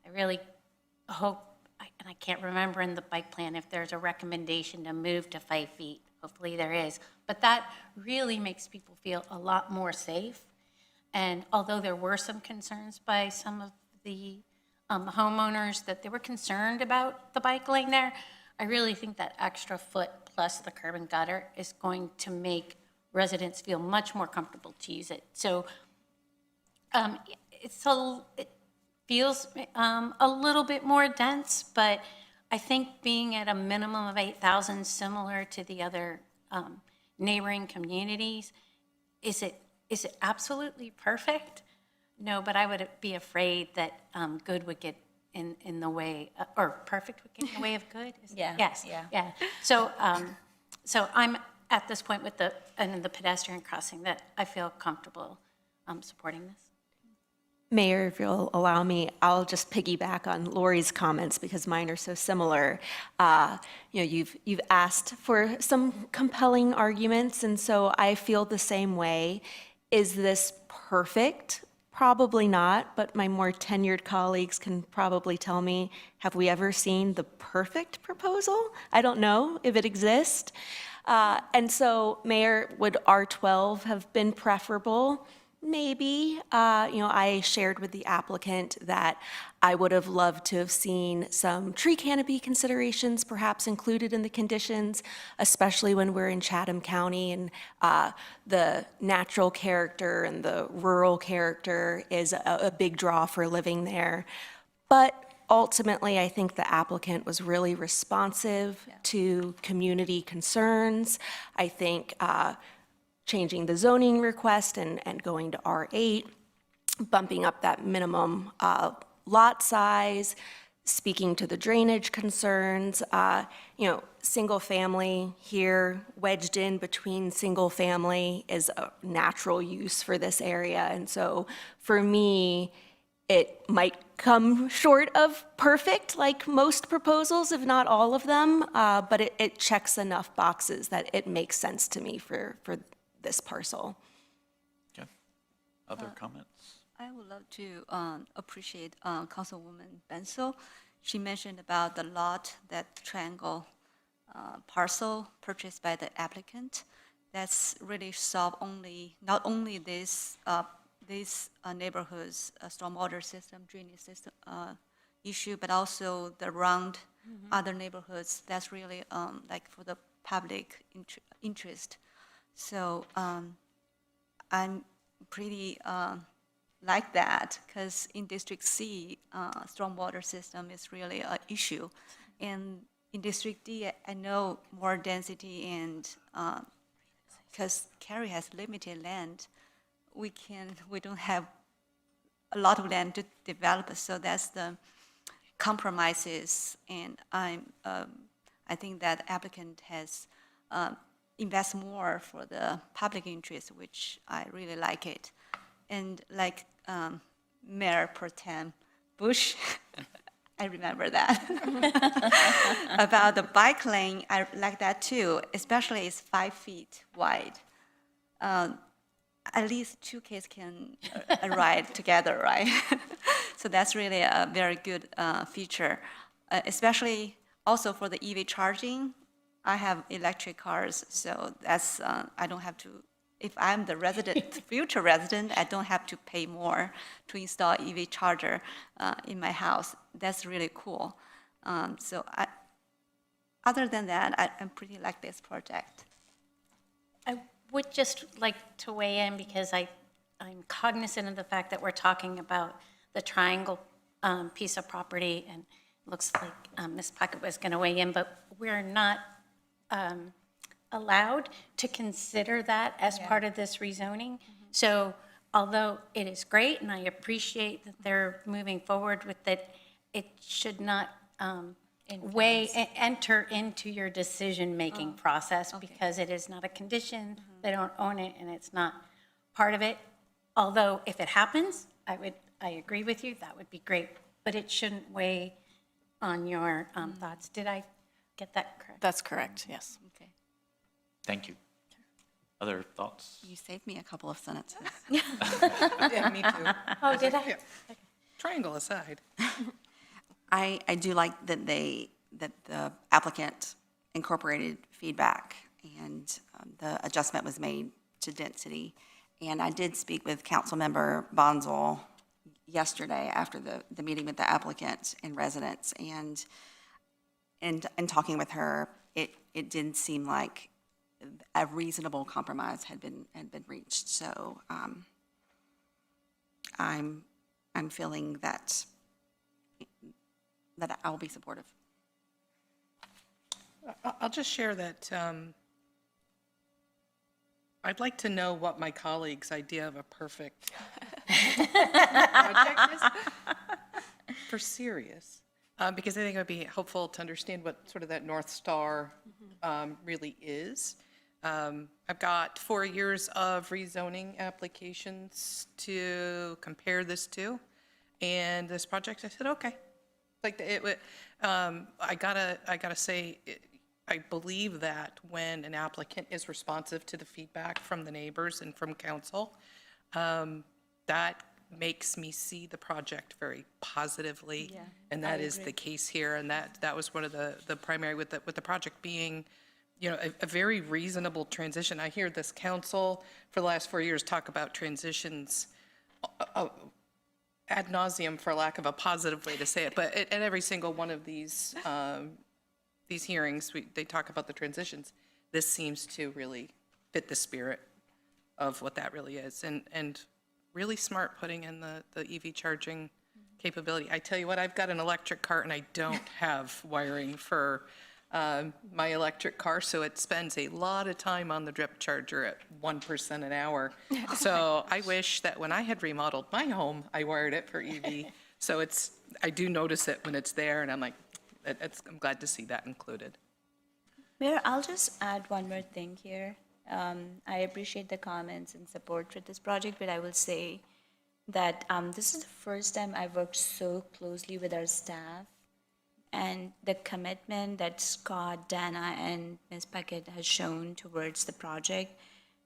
I really hope, and I can't remember in the bike plan if there's a recommendation to move to 5 feet. Hopefully there is. But that really makes people feel a lot more safe. And although there were some concerns by some of the homeowners that they were concerned about the bike lane there, I really think that extra foot plus the curb and gutter is going to make residents feel much more comfortable to use it. So it feels a little bit more dense, but I think being at a minimum of 8,000, similar to the other neighboring communities, is it absolutely perfect? No, but I would be afraid that good would get in the way, or perfect would get in the way of good? Yeah, Yes, yeah. yeah. So, so I'm at this point with the pedestrian crossing that I feel comfortable supporting this. Mayor, if you'll allow me, I'll just piggyback on Lori's comments because mine are so similar. You've asked for some compelling arguments, and so I feel the same way. Is this perfect? Probably not, but my more tenured colleagues can probably tell me, have we ever seen the perfect proposal? I don't know if it exists. And so, Mayor, would R12 have been preferable? Maybe. I shared with the applicant that I would have loved to have seen some tree canopy considerations perhaps included in the conditions, especially when we're in Chatham County and the natural character and the rural character is a big draw for living there. But ultimately, I think the applicant was really responsive to community concerns. I think changing the zoning request and going to R8, bumping up that minimum lot size, speaking to the drainage concerns, single family here wedged in between single family is a natural use for this area. And so for me, it might come short of perfect, like most proposals, if not all of them, but it checks enough boxes that it makes sense to me for this parcel. Okay. Other comments? I would love to appreciate Councilwoman Bensel. She mentioned about the lot, that triangle parcel purchased by the applicant. That's really solve not only this neighborhood's stormwater system, drainage system issue, but also the around other neighborhoods. That's really like for the public interest. So I'm pretty like that, because in District C, stormwater system is really an issue. And in District D, I know more density, and because Cary has limited land, we don't have a lot of land to develop, so that's the compromises. And I think that applicant has invest more for the public interest, which I really like it. And like Mayor Pro Tem Bush, I remember that. About the bike lane, I like that too, especially it's 5 feet wide. At least 2 kids can ride together, right? So that's really a very good feature, especially also for the EV charging. I have electric cars, so that's, I don't have to, if I'm the resident, future resident, I don't have to pay more to install EV charger in my house. That's really cool. So other than that, I'm pretty like this project. I would just like to weigh in because I'm cognizant of the fact that we're talking about the triangle piece of property, and it looks like Ms. Puckett was going to weigh in, but we're not allowed to consider that as part of this rezoning. So although it is great, and I appreciate that they're moving forward with it, it should not enter into your decision-making process, because it is not a condition, they don't own it, and it's not part of it. Although if it happens, I agree with you, that would be great, but it shouldn't weigh on your thoughts. Did I get that correct? That's correct, yes. Okay. Thank you. Other thoughts? You saved me a couple of sentences. Yeah, me too. Oh, did I? Yeah. Triangle aside. I do like that the applicant incorporated feedback, and the adjustment was made to density. And I did speak with Councilmember Bonzel yesterday after the meeting with the applicant and residents, and talking with her, it did seem like a reasonable compromise had been reached. So I'm feeling that I'll be supportive. I'll just share that I'd like to know what my colleague's idea of a perfect project is. For serious. Because I think it would be helpful to understand what sort of that North Star really is. I've got 4 years of rezoning applications to compare this to, and this project, I said, okay. Like I gotta say, I believe that when an applicant is responsive to the feedback from the neighbors and from council, that makes me see the project very positively. Yeah, And that is the case here, and that was one of the primary, with the project being, you know, a very reasonable transition. I hear this council for the last 4 years talk about transitions ad nauseum, for lack of a positive way to say it, but at every single one of these hearings, they talk about the transitions. This seems to really fit the spirit of what that really is, and really smart putting in the EV charging capability. I tell you what, I've got an electric car and I don't have wiring for my electric car, so it spends a lot of time on the drip charger at 1% an hour. So I wish that when I had remodeled my home, I wired it for EV. So I do notice it when it's there, and I'm like, I'm glad to see that included. Mayor, I'll just add one more thing here. I appreciate the comments and support for this project, but I will say that this is the first time I've worked so closely with our staff, and the commitment that Scott, Dana, and Ms. Puckett has shown towards the project.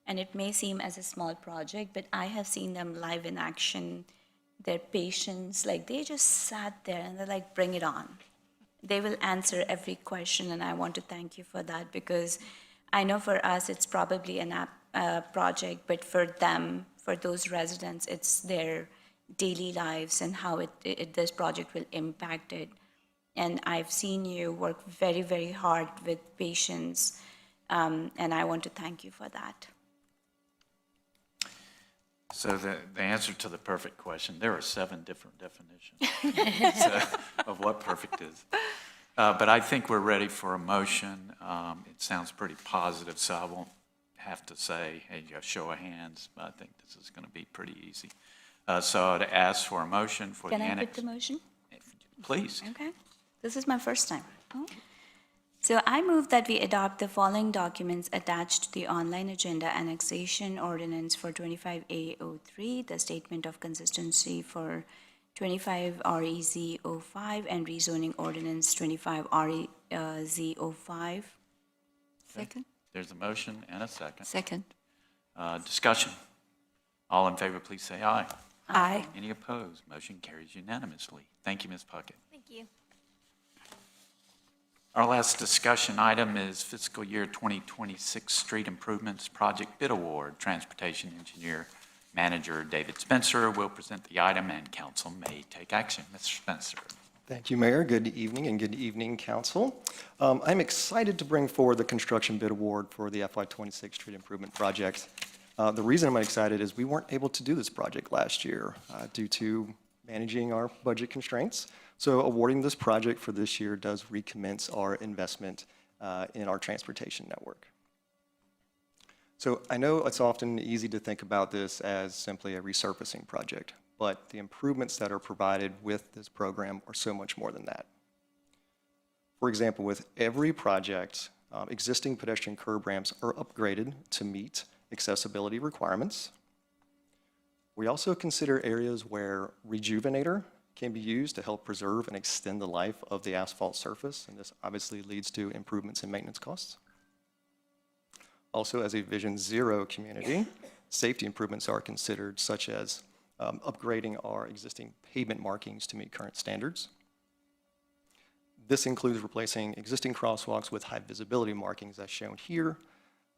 And it may seem as a small project, but I have seen them live in action, their patience, like they just sat there and they're like, bring it on. They will answer every question, and I want to thank you for that, because I know for us it's probably an project, but for them, for those residents, it's their daily lives and how this project will impact it. And I've seen you work very, very hard with patience, and I want to thank you for that. So the answer to the perfect question, there are 7 different definitions of what perfect is. But I think we're ready for a motion. It sounds pretty positive, so I won't have to say, hey, a show of hands. I think this is going to be pretty easy. So I'd ask for a motion for the Can I annex. put the motion? Please. Okay. This is my first time. So I move that we adopt the following documents attached to the online agenda: annexation ordinance for 25A03, the statement of consistency for 25REZ05, and rezoning ordinance 25REZ05. Second? There's a motion and a second. Second. Discussion. All in favor, please say aye. Aye. Any opposed? Motion carries unanimously. Thank you, Ms. Puckett. Thank you. Our last discussion item is fiscal year 2026 street improvements project bid award. Transportation engineer manager David Spencer will present the item, and council may take action. Mr. Spencer. Thank you, Mayor. Good evening, and good evening, council. I'm excited to bring forward the construction bid award for the FY26 street improvement project. The reason I'm excited is we weren't able to do this project last year due to managing our budget constraints. So awarding this project for this year does recommence our investment in our transportation network. So I know it's often easy to think about this as simply a resurfacing project, but the improvements that are provided with this program are so much more than that. For example, with every project, existing pedestrian curb ramps are upgraded to meet accessibility requirements. We also consider areas where rejuvenator can be used to help preserve and extend the life of the asphalt surface, and this obviously leads to improvements in maintenance costs. Also, as a Vision Zero community, safety improvements are considered, such as upgrading our existing pavement markings to meet current standards. This includes replacing existing crosswalks with high visibility markings as shown here,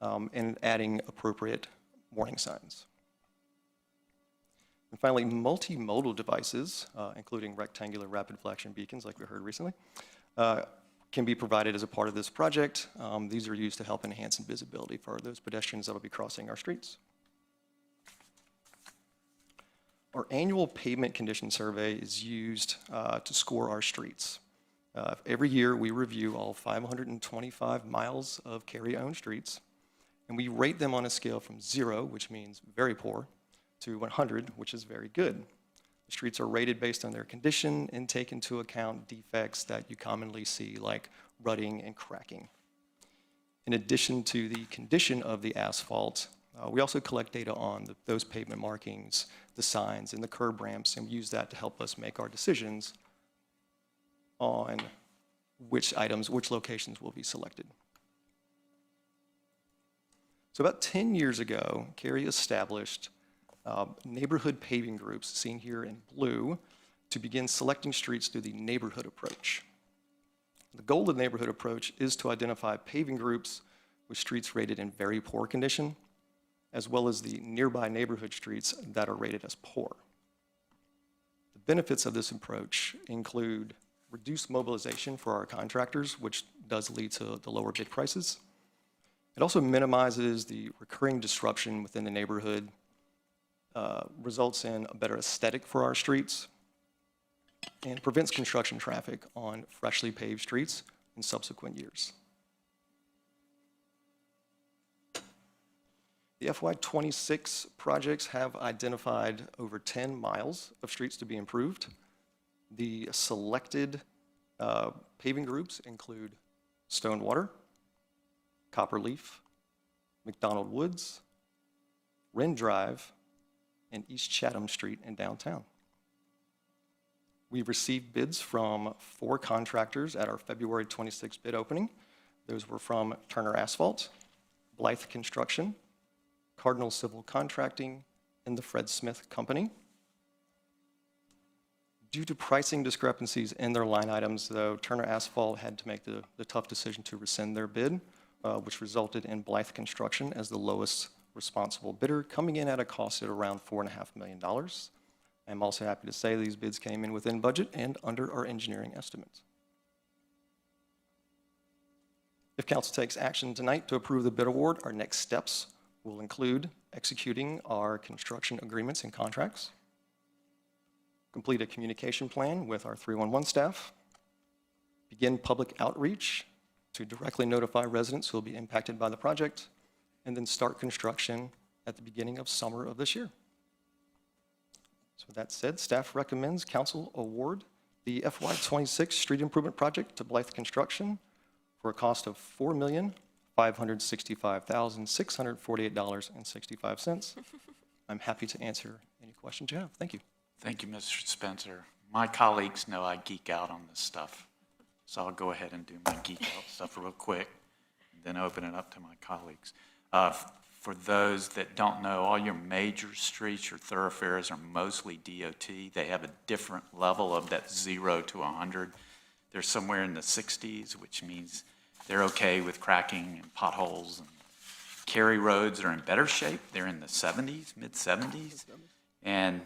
and adding appropriate warning signs. And finally, multimodal devices, including rectangular rapid flashing beacons like we heard recently, can be provided as a part of this project. These are used to help enhance visibility for those pedestrians that will be crossing our streets. Our annual pavement condition survey is used to score our streets. Every year, we review all 525 miles of Cary-owned streets, and we rate them on a scale from 0, which means very poor, to 100, which is very good. The streets are rated based on their condition and take into account defects that you commonly see, like rutting and cracking. In addition to the condition of the asphalt, we also collect data on those pavement markings, the signs, and the curb ramps, and we use that to help us make our decisions on which locations will be selected. So about 10 years ago, Cary established neighborhood paving groups, seen here in blue, to begin selecting streets through the neighborhood approach. The goal of the neighborhood approach is to identify paving groups with streets rated in very poor condition, as well as the nearby neighborhood streets that are rated as poor. The benefits of this approach include reduced mobilization for our contractors, which does lead to the lower bid prices. It also minimizes the recurring disruption within the neighborhood, results in a better aesthetic for our streets, and prevents construction traffic on freshly paved streets in subsequent years. The FY26 projects have identified over 10 miles of streets to be improved. The selected paving groups include Stonewater, Copperleaf, McDonald Woods, Wren Drive, and East Chatham Street in downtown. We've received bids from 4 contractors at our February 26 bid opening. Those were from Turner Asphalt, Blythe Construction, Cardinal Civil Contracting, and the Fred Smith Company. Due to pricing discrepancies in their line items, though, Turner Asphalt had to make the tough decision to rescind their bid, which resulted in Blythe Construction as the lowest responsible bidder, coming in at a cost at around $4.5 million. I'm also happy to say these bids came in within budget and under our engineering estimates. If council takes action tonight to approve the bid award, our next steps will include executing our construction agreements and contracts, complete a communication plan with our 311 staff, begin public outreach to directly notify residents who will be impacted by the project, and then start construction at the beginning of summer of this year. So with that said, staff recommends council award the FY26 street improvement project to Blythe Construction for a cost of $4,565,648.65. I'm happy to answer any questions you have. Thank you. Thank you, Mr. Spencer. My colleagues know I geek out on this stuff, so I'll go ahead and do my geek out stuff real quick, and then open it up to my colleagues. For those that don't know, all your major streets or thoroughfares are mostly DOT. They have a different level of that 0 to 100. They're somewhere in the 60s, which means they're okay with cracking and potholes. And Cary roads are in better shape. They're in the 70s, mid-70s. And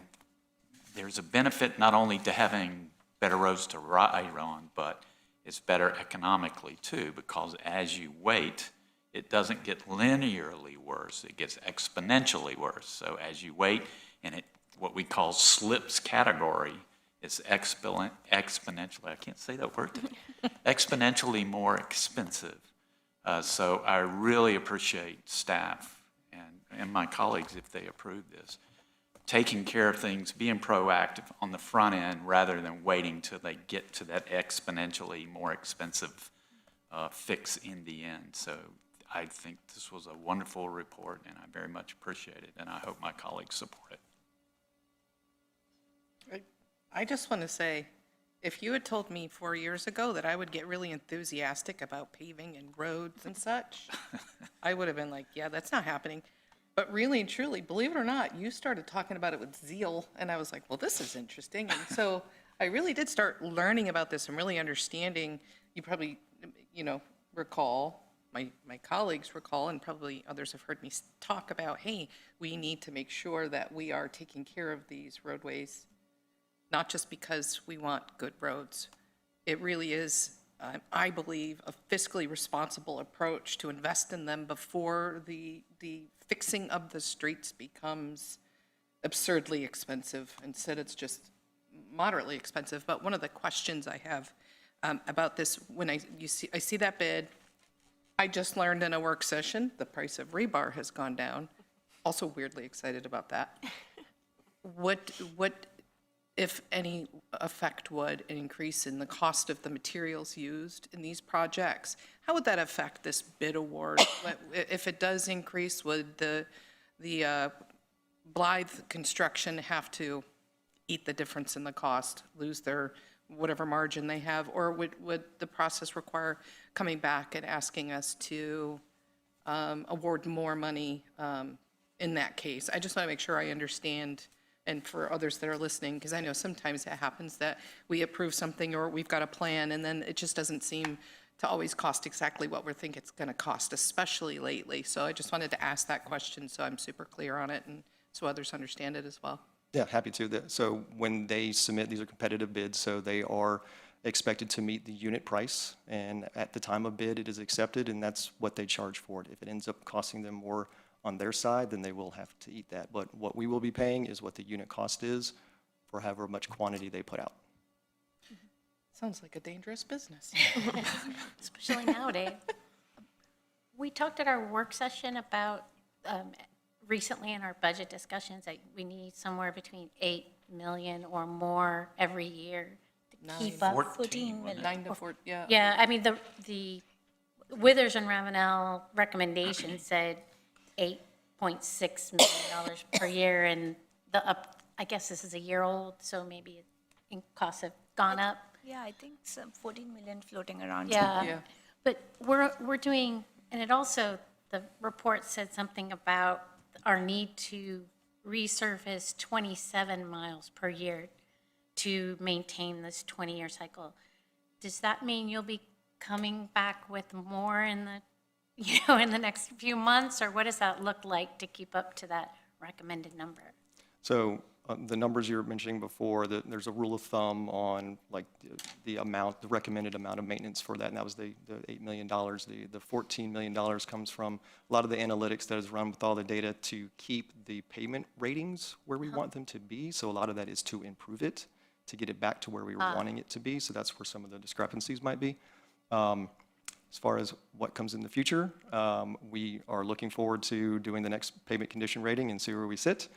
there's a benefit not only to having better roads to ride on, but it's better economically too, because as you wait, it doesn't get linearly worse, it gets exponentially worse. So as you wait, and it, what we call slips category, it's exponentially, I can't say that word today, exponentially more expensive. So I really appreciate staff and my colleagues, if they approve this, taking care of things, being proactive on the front end rather than waiting till they get to that exponentially more expensive fix in the end. So I think this was a wonderful report, and I very much appreciate it, and I hope my colleagues support it. I just want to say, if you had told me 4 years ago that I would get really enthusiastic about paving and roads and such, I would have been like, yeah, that's not happening. But really and truly, believe it or not, you started talking about it with zeal, and I was like, well, this is interesting. And so I really did start learning about this and really understanding. You probably, recall my colleagues recall, and probably others have heard me talk about, hey, we need to make sure that we are taking care of these roadways, not just because we want good roads. It really is, I believe, a fiscally responsible approach to invest in them before the fixing of the streets becomes absurdly expensive. Instead, it's just moderately expensive. But one of the questions I have about this, when I see that bid, I just learned in a work session, the price of rebar has gone down. Also weirdly excited about that. What, if any, effect would an increase in the cost of the materials used in these projects? How would that affect this bid award? If it does increase, would the Blythe Construction have to eat the difference in the cost, lose their whatever margin they have, or would the process require coming back and asking us to award more money in that case? I just want to make sure I understand, and for others that are listening, because I know sometimes it happens that we approve something or we've got a plan, and then it just doesn't seem to always cost exactly what we think it's going to cost, especially lately. So I just wanted to ask that question so I'm super clear on it and so others understand it as well. Yeah, happy to. So when they submit, these are competitive bids, so they are expected to meet the unit price, and at the time of bid, it is accepted, and that's what they charge for it. If it ends up costing them more on their side, then they will have to eat that. But what we will be paying is what the unit cost is for however much quantity they put out. Sounds like a dangerous business. Especially nowadays. We talked at our work session about, recently in our budget discussions, that we need somewhere between 8 million or more every year to keep up. 14 million. 9 to 4, yeah. Yeah, I mean, the Withers and Ravenel recommendation said $8.6 million per year, and I guess this is a year old, so maybe costs have gone up. Yeah, I think some 14 million floating around. Yeah, but we're doing, and it also, the report said something about our need to resurface 27 miles per year to maintain this 20-year cycle. Does that mean you'll be coming back with more in the, in the next few months, or what does that look like to keep up to that recommended number? So the numbers you were mentioning before, there's a rule of thumb on like the recommended amount of maintenance for that, and that was the $8 million. The $14 million comes from a lot of the analytics that is run with all the data to keep the pavement ratings where we want them to be. So a lot of that is to improve it, to get it back to where we were wanting it to be. So that's where some of the discrepancies might be. As far as what comes in the future, we are looking forward to doing the next pavement condition rating and see where we sit.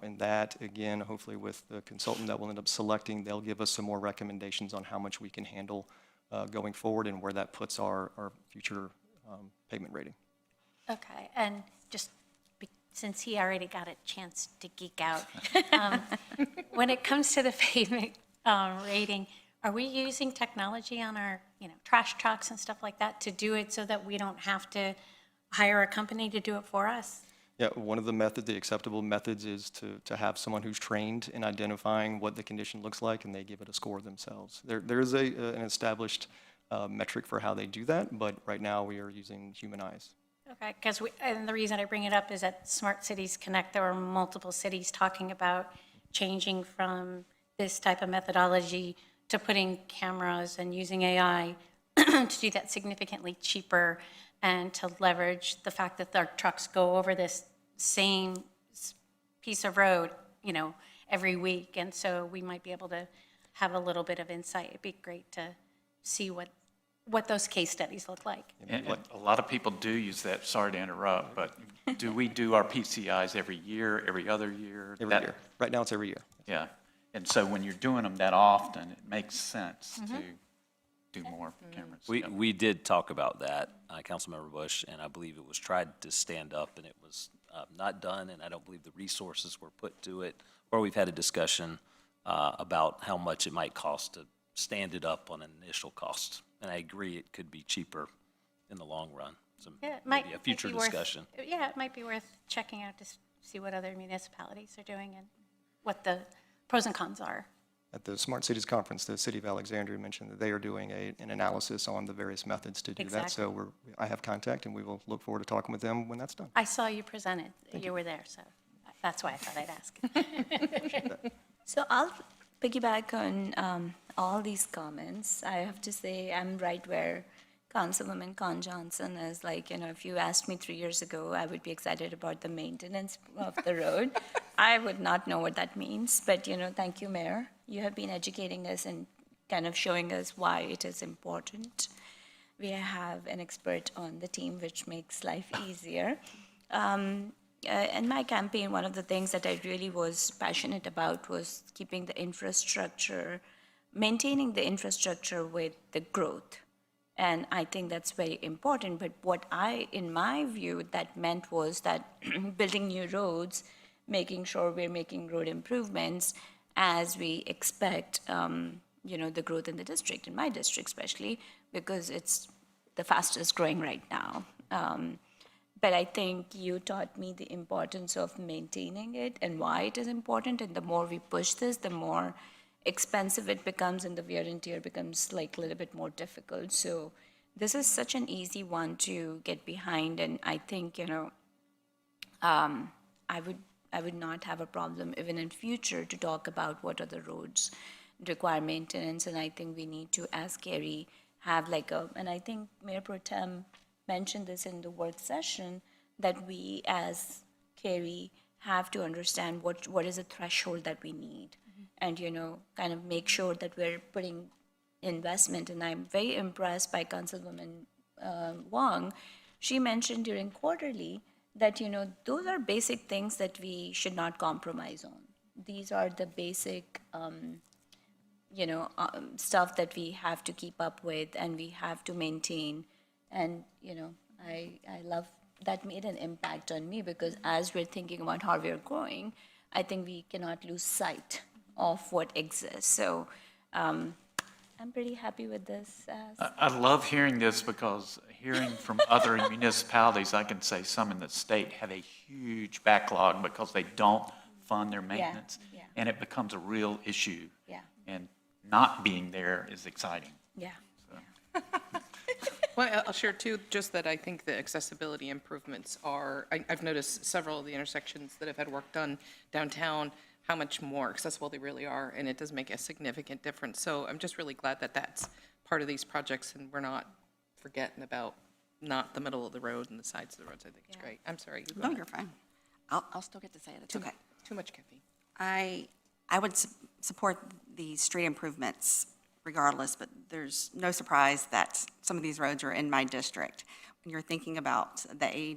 And that, again, hopefully with the consultant that we'll end up selecting, they'll give us some more recommendations on how much we can handle going forward and where that puts our future pavement rating. Okay, and just since he already got a chance to geek out, when it comes to the pavement rating, are we using technology on our, trash trucks and stuff like that to do it so that we don't have to hire a company to do it for us? Yeah, one of the acceptable methods is to have someone who's trained in identifying what the condition looks like, and they give it a score themselves. There is an established metric for how they do that, but right now we are using human eyes. Okay, and the reason I bring it up is at Smart Cities Connect, there were multiple cities talking about changing from this type of methodology to putting cameras and using AI to do that significantly cheaper, and to leverage the fact that our trucks go over this same piece of road, every week. And so we might be able to have a little bit of insight. It'd be great to see what those case studies look like. And a lot of people do use that, sorry to interrupt, but do we do our PCIs every year, every other year? Every year. Right now it's every year. Yeah. And so when you're doing them that often, it makes sense to do more cameras. We did talk about that, Councilmember Bush, and I believe it was tried to stand up, and it was not done, and I don't believe the resources were put to it, or we've had a discussion about how much it might cost to stand it up on an initial cost. And I agree, it could be cheaper in the long run. So maybe a future discussion. Yeah, it might be worth checking out to see what other municipalities are doing and what the pros and cons are. at the Smart Cities Conference, the City of Alexandria mentioned that they are doing an analysis on the various methods to do that. Exactly. So I have contact, and we will look forward to talking with them when that's done. I saw you present it. You were there, so that's why I thought I'd ask. So I'll piggyback on all these comments. I have to say I'm right where Councilwoman Con Johnson is. Like, if you asked me 3 years ago, I would be excited about the maintenance of the road. I would not know what that means, but, thank you, Mayor. You have been educating us and kind of showing us why it is important. We have an expert on the team, which makes life easier. In my campaign, one of the things that I really was passionate about was keeping the infrastructure, maintaining the infrastructure with the growth. And I think that's very important. But what in my view, that meant was that building new roads, making sure we're making road improvements as we expect, the growth in the district, in my district especially, because it's the fastest growing right now. But I think you taught me the importance of maintaining it and why it is important. And the more we push this, the more expensive it becomes and the wear and tear becomes like a little bit more difficult. So this is such an easy one to get behind. And I think, I would not have a problem even in future to talk about what other roads require maintenance. And I think we need to, as Cary, have and I think Mayor Pro Tem mentioned this in the work session, that we as Cary have to understand what is a threshold that we need. And, kind of make sure that we're putting investment. And I'm very impressed by Councilwoman Wong. She mentioned during quarterly that, those are basic things that we should not compromise on. These are the basic, stuff that we have to keep up with and we have to maintain. And, I love that made an impact on me, because as we're thinking about how we're growing, I think we cannot lose sight of what exists. So I'm pretty happy with this. I love hearing this, because hearing from other municipalities, I can say some in the state have a huge backlog because they don't fund their maintenance. yeah. And it becomes a real issue. Yeah. And not being there is exciting. Yeah. Well, I'll share too, just that I think the accessibility improvements I've noticed several of the intersections that have had work done downtown, how much more accessible they really are, and it does make a significant difference. So I'm just really glad that that's part of these projects, and we're not forgetting about not the middle of the road and the sides of the roads. I think it's great. I'm sorry. You go No, ahead. you're fine. I'll still get to say it. It's okay. Too much caffeine. I would support the street improvements regardless, but there's no surprise that some of these roads are in my district. When you're thinking about the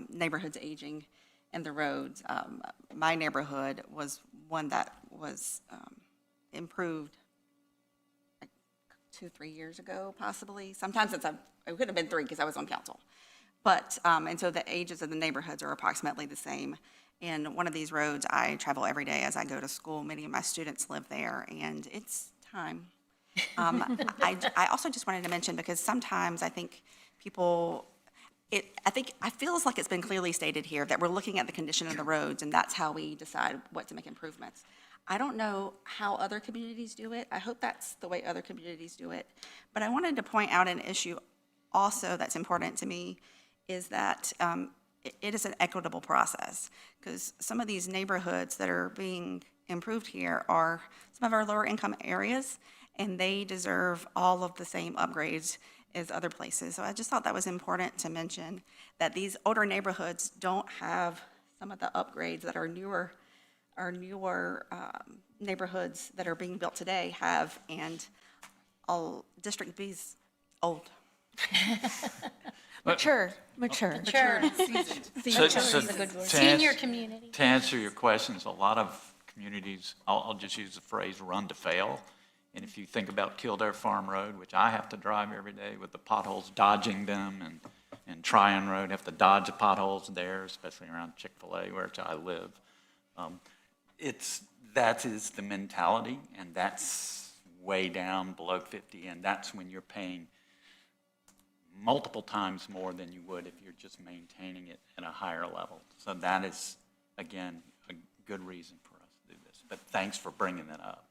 neighborhoods aging and the roads, my neighborhood was one that was improved like 2-3 years ago, possibly. Sometimes it could have been 3 because I was on council. But, and so the ages of the neighborhoods are approximately the same. And one of these roads, I travel every day as I go to school. Many of my students live there, and it's time. I also just wanted to mention, because sometimes I think people, I feels like it's been clearly stated here that we're looking at the condition of the roads, and that's how we decide what to make improvements. I don't know how other communities do it. I hope that's the way other communities do it. But I wanted to point out an issue also that's important to me, is that it is an equitable process, because some of these neighborhoods that are being improved here are some of our lower income areas, and they deserve all of the same upgrades as other places. So I just thought that was important to mention, that these older neighborhoods don't have some of the upgrades that our newer neighborhoods that are being built today have, and District B's old. Mature. Sure. Senior community. To answer your questions, a lot of communities, I'll just use the phrase run to fail. And if you think about Kildare Farm Road, which I have to drive every day with the potholes, dodging them, and Tryon Road, have to dodge the potholes there, especially around Chick-fil-A, where I live. That is the mentality, and that's way down below 50, and that's when you're paying multiple times more than you would if you're just maintaining it at a higher level. So that is, again, a good reason for us to do this. But thanks for bringing that up.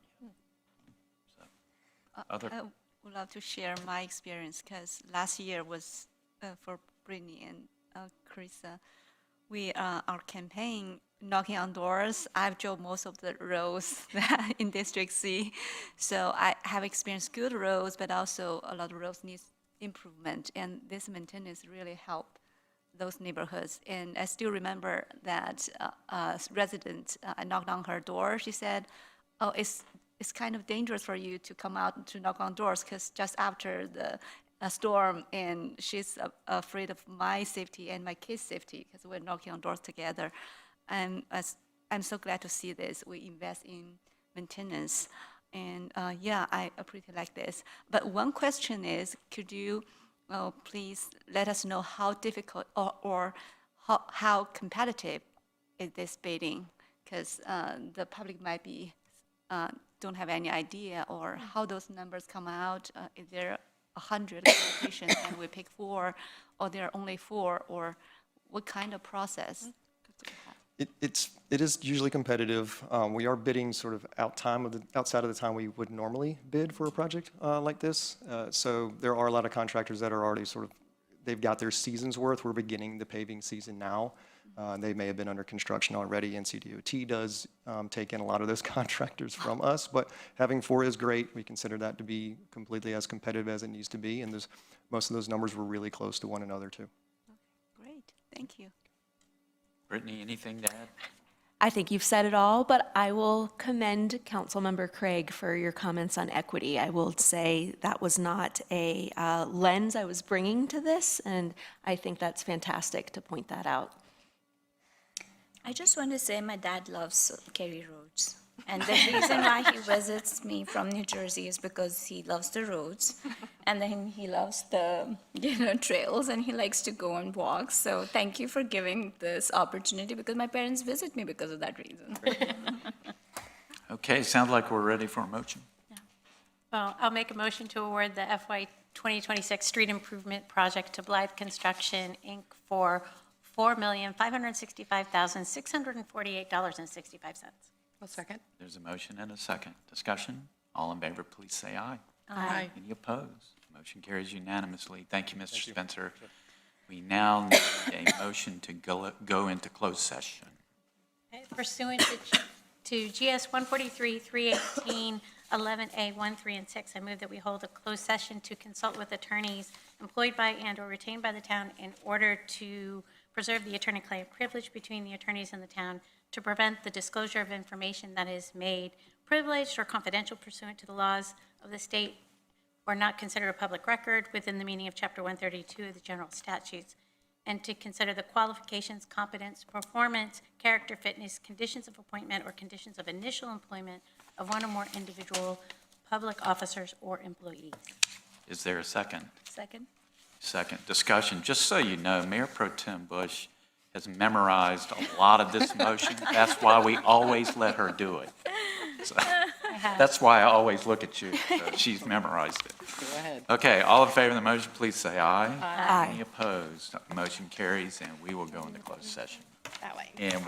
Other, I would love to share my experience because last year was for Brittany and Carissa. We our campaign knocking on doors. I've drove most of the roads in District C, so I have experienced good roads, but also a lot of roads need improvement, and this maintenance really helped those neighborhoods. And I still remember that a resident, I knocked on her door. She said, "Oh, it's kind of dangerous for you to come out to knock on doors because just after the storm, and she's afraid of my safety and my kids' safety because we're knocking on doors together." And I'm so glad to see this. We invest in maintenance, and yeah, I pretty like this. But one question is, could you please let us know how difficult or how competitive is this bidding? Because the public might be don't have any idea, or how those numbers come out. Is there 100 applications and we pick 4, or there are only 4, or what kind of process? It is usually competitive. We are bidding sort of outside of the time we would normally bid for a project like this. So there are a lot of contractors that are already they've got their season's worth. We're beginning the paving season now. They may have been under construction already. NCDOT does take in a lot of those contractors from us, but having 4 is great. We consider that to be completely as competitive as it needs to be, and most of those numbers were really close to one another too. Great, thank you. Brittany, anything to add? I think you've said it all, but I will commend Councilmember Craig for your comments on equity. I will say that was not a lens I was bringing to this, and I think that's fantastic to point that out. I just want to say my dad loves Cary roads. And the reason why he visits me from New Jersey is because he loves the roads, and then he loves the trails, and he likes to go on walks. So thank you for giving this opportunity, because my parents visit me because of that reason. Okay, sounds like we're ready for a motion. Well, I'll make a motion to award the FY 2026 street improvement project to Blythe Construction, Inc. for $4,565,648.65. One second. There's a motion and a second. Discussion? All in favor, please say aye. Aye. Any opposed? Motion carries unanimously. Thank you, Mr. Spencer. We now need a motion to go into closed session. Okay, pursuant to GS 143-318, 11A 1, 3, and 6, I move that we hold a closed session to consult with attorneys employed by and/or retained by the town in order to preserve the attorney-client privilege between the attorneys and the town, to prevent the disclosure of information that is made privileged or confidential pursuant to the laws of the state or not considered a public record within the meaning of Chapter 132 of the general statutes, and to consider the qualifications, competence, performance, character, fitness, conditions of appointment, or conditions of initial employment of one or more individual public officers or employees. Is there a second? Second? Second. Discussion. Just so you know, Mayor Pro Tem Bush has memorized a lot of this motion. That's why we always let her do it. So, that's why I always look at you. She's memorized it. Go ahead. Okay, all in favor of the motion, please say aye. Aye. Any opposed? Motion carries, and we will go into closed session. That way. And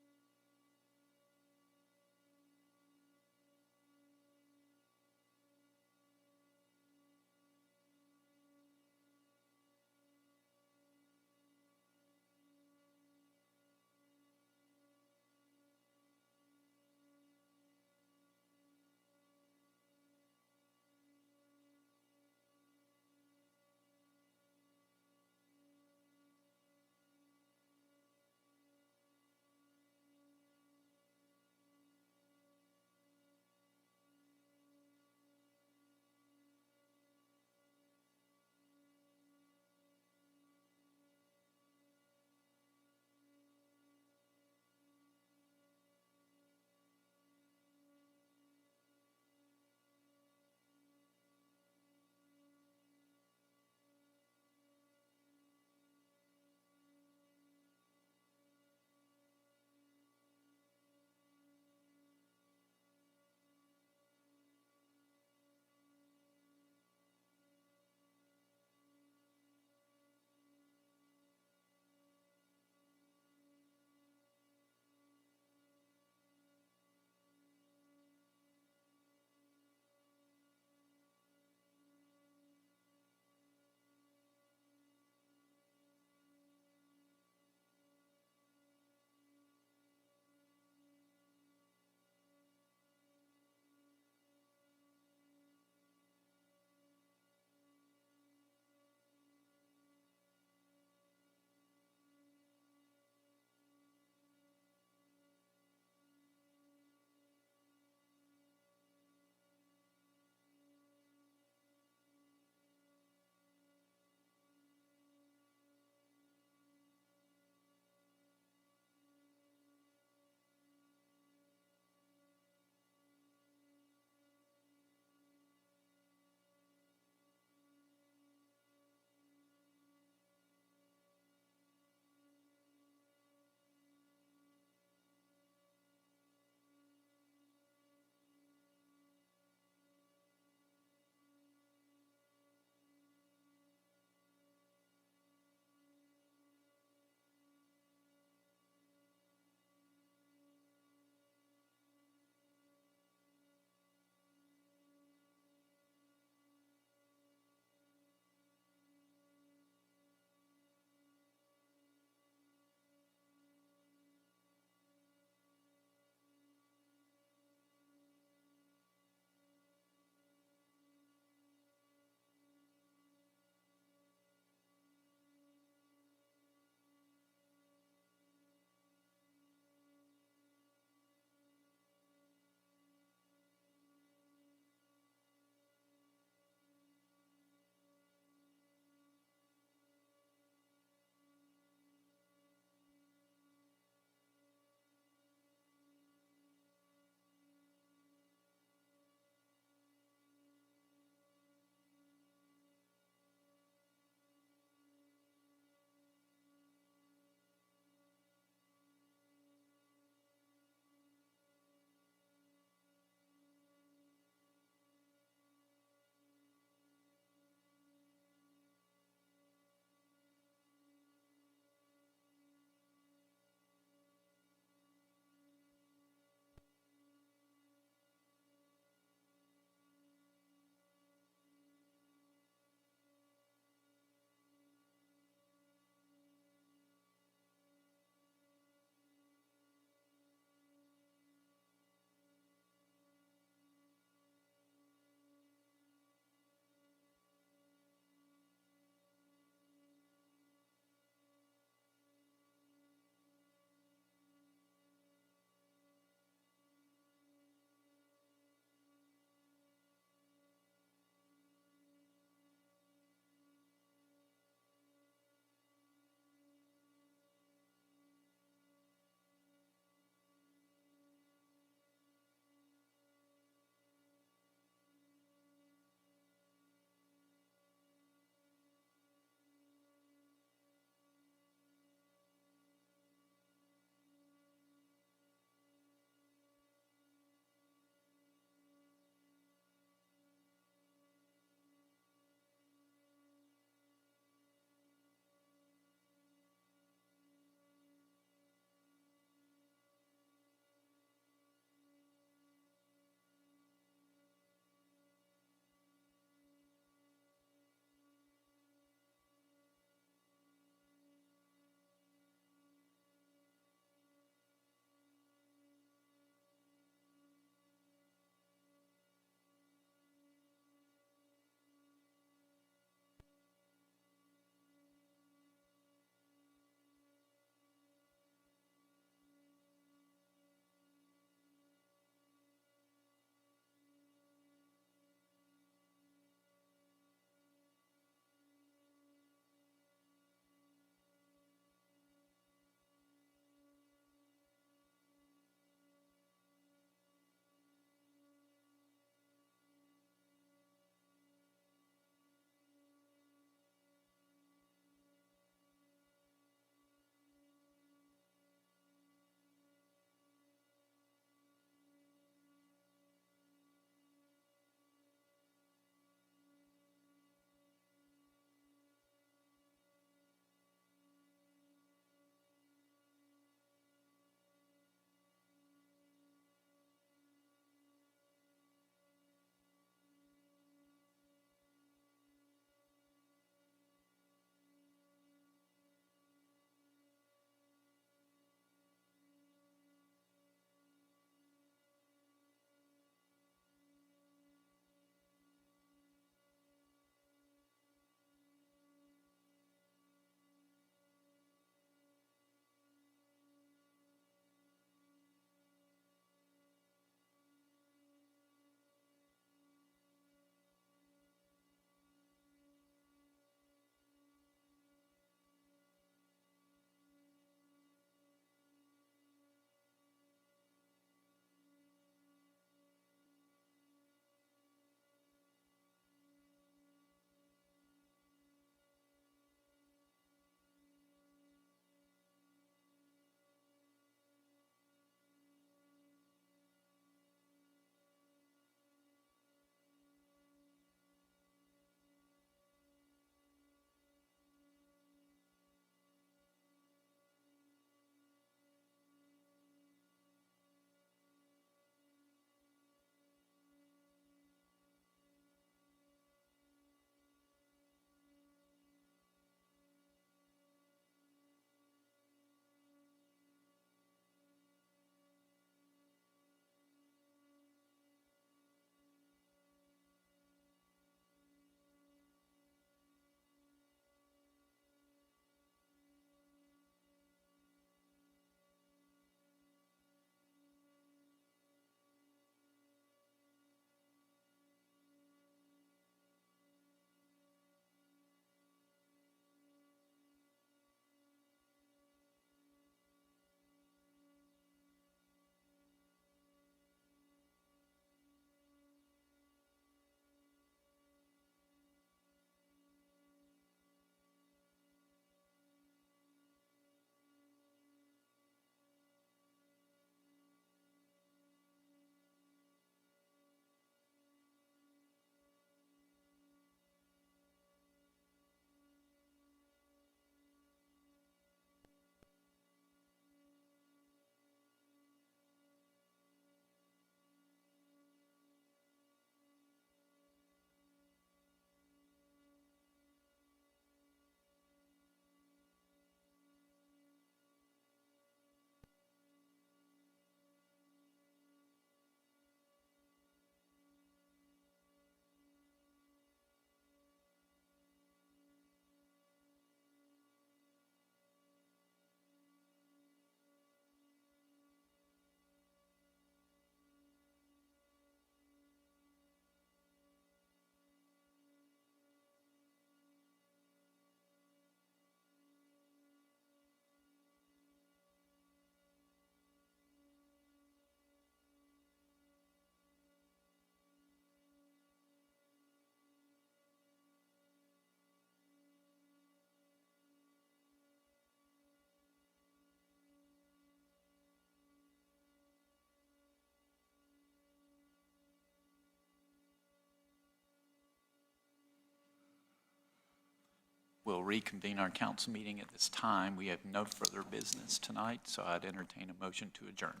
we'll reconvene our council meeting at this time. We have no further business tonight, so I'd entertain a motion to adjourn.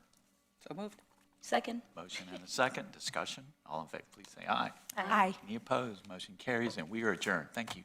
So moved. Second. Motion and a second. Discussion. All in favor, please say aye. Aye. Any opposed? Motion carries, and we are adjourned. Thank you.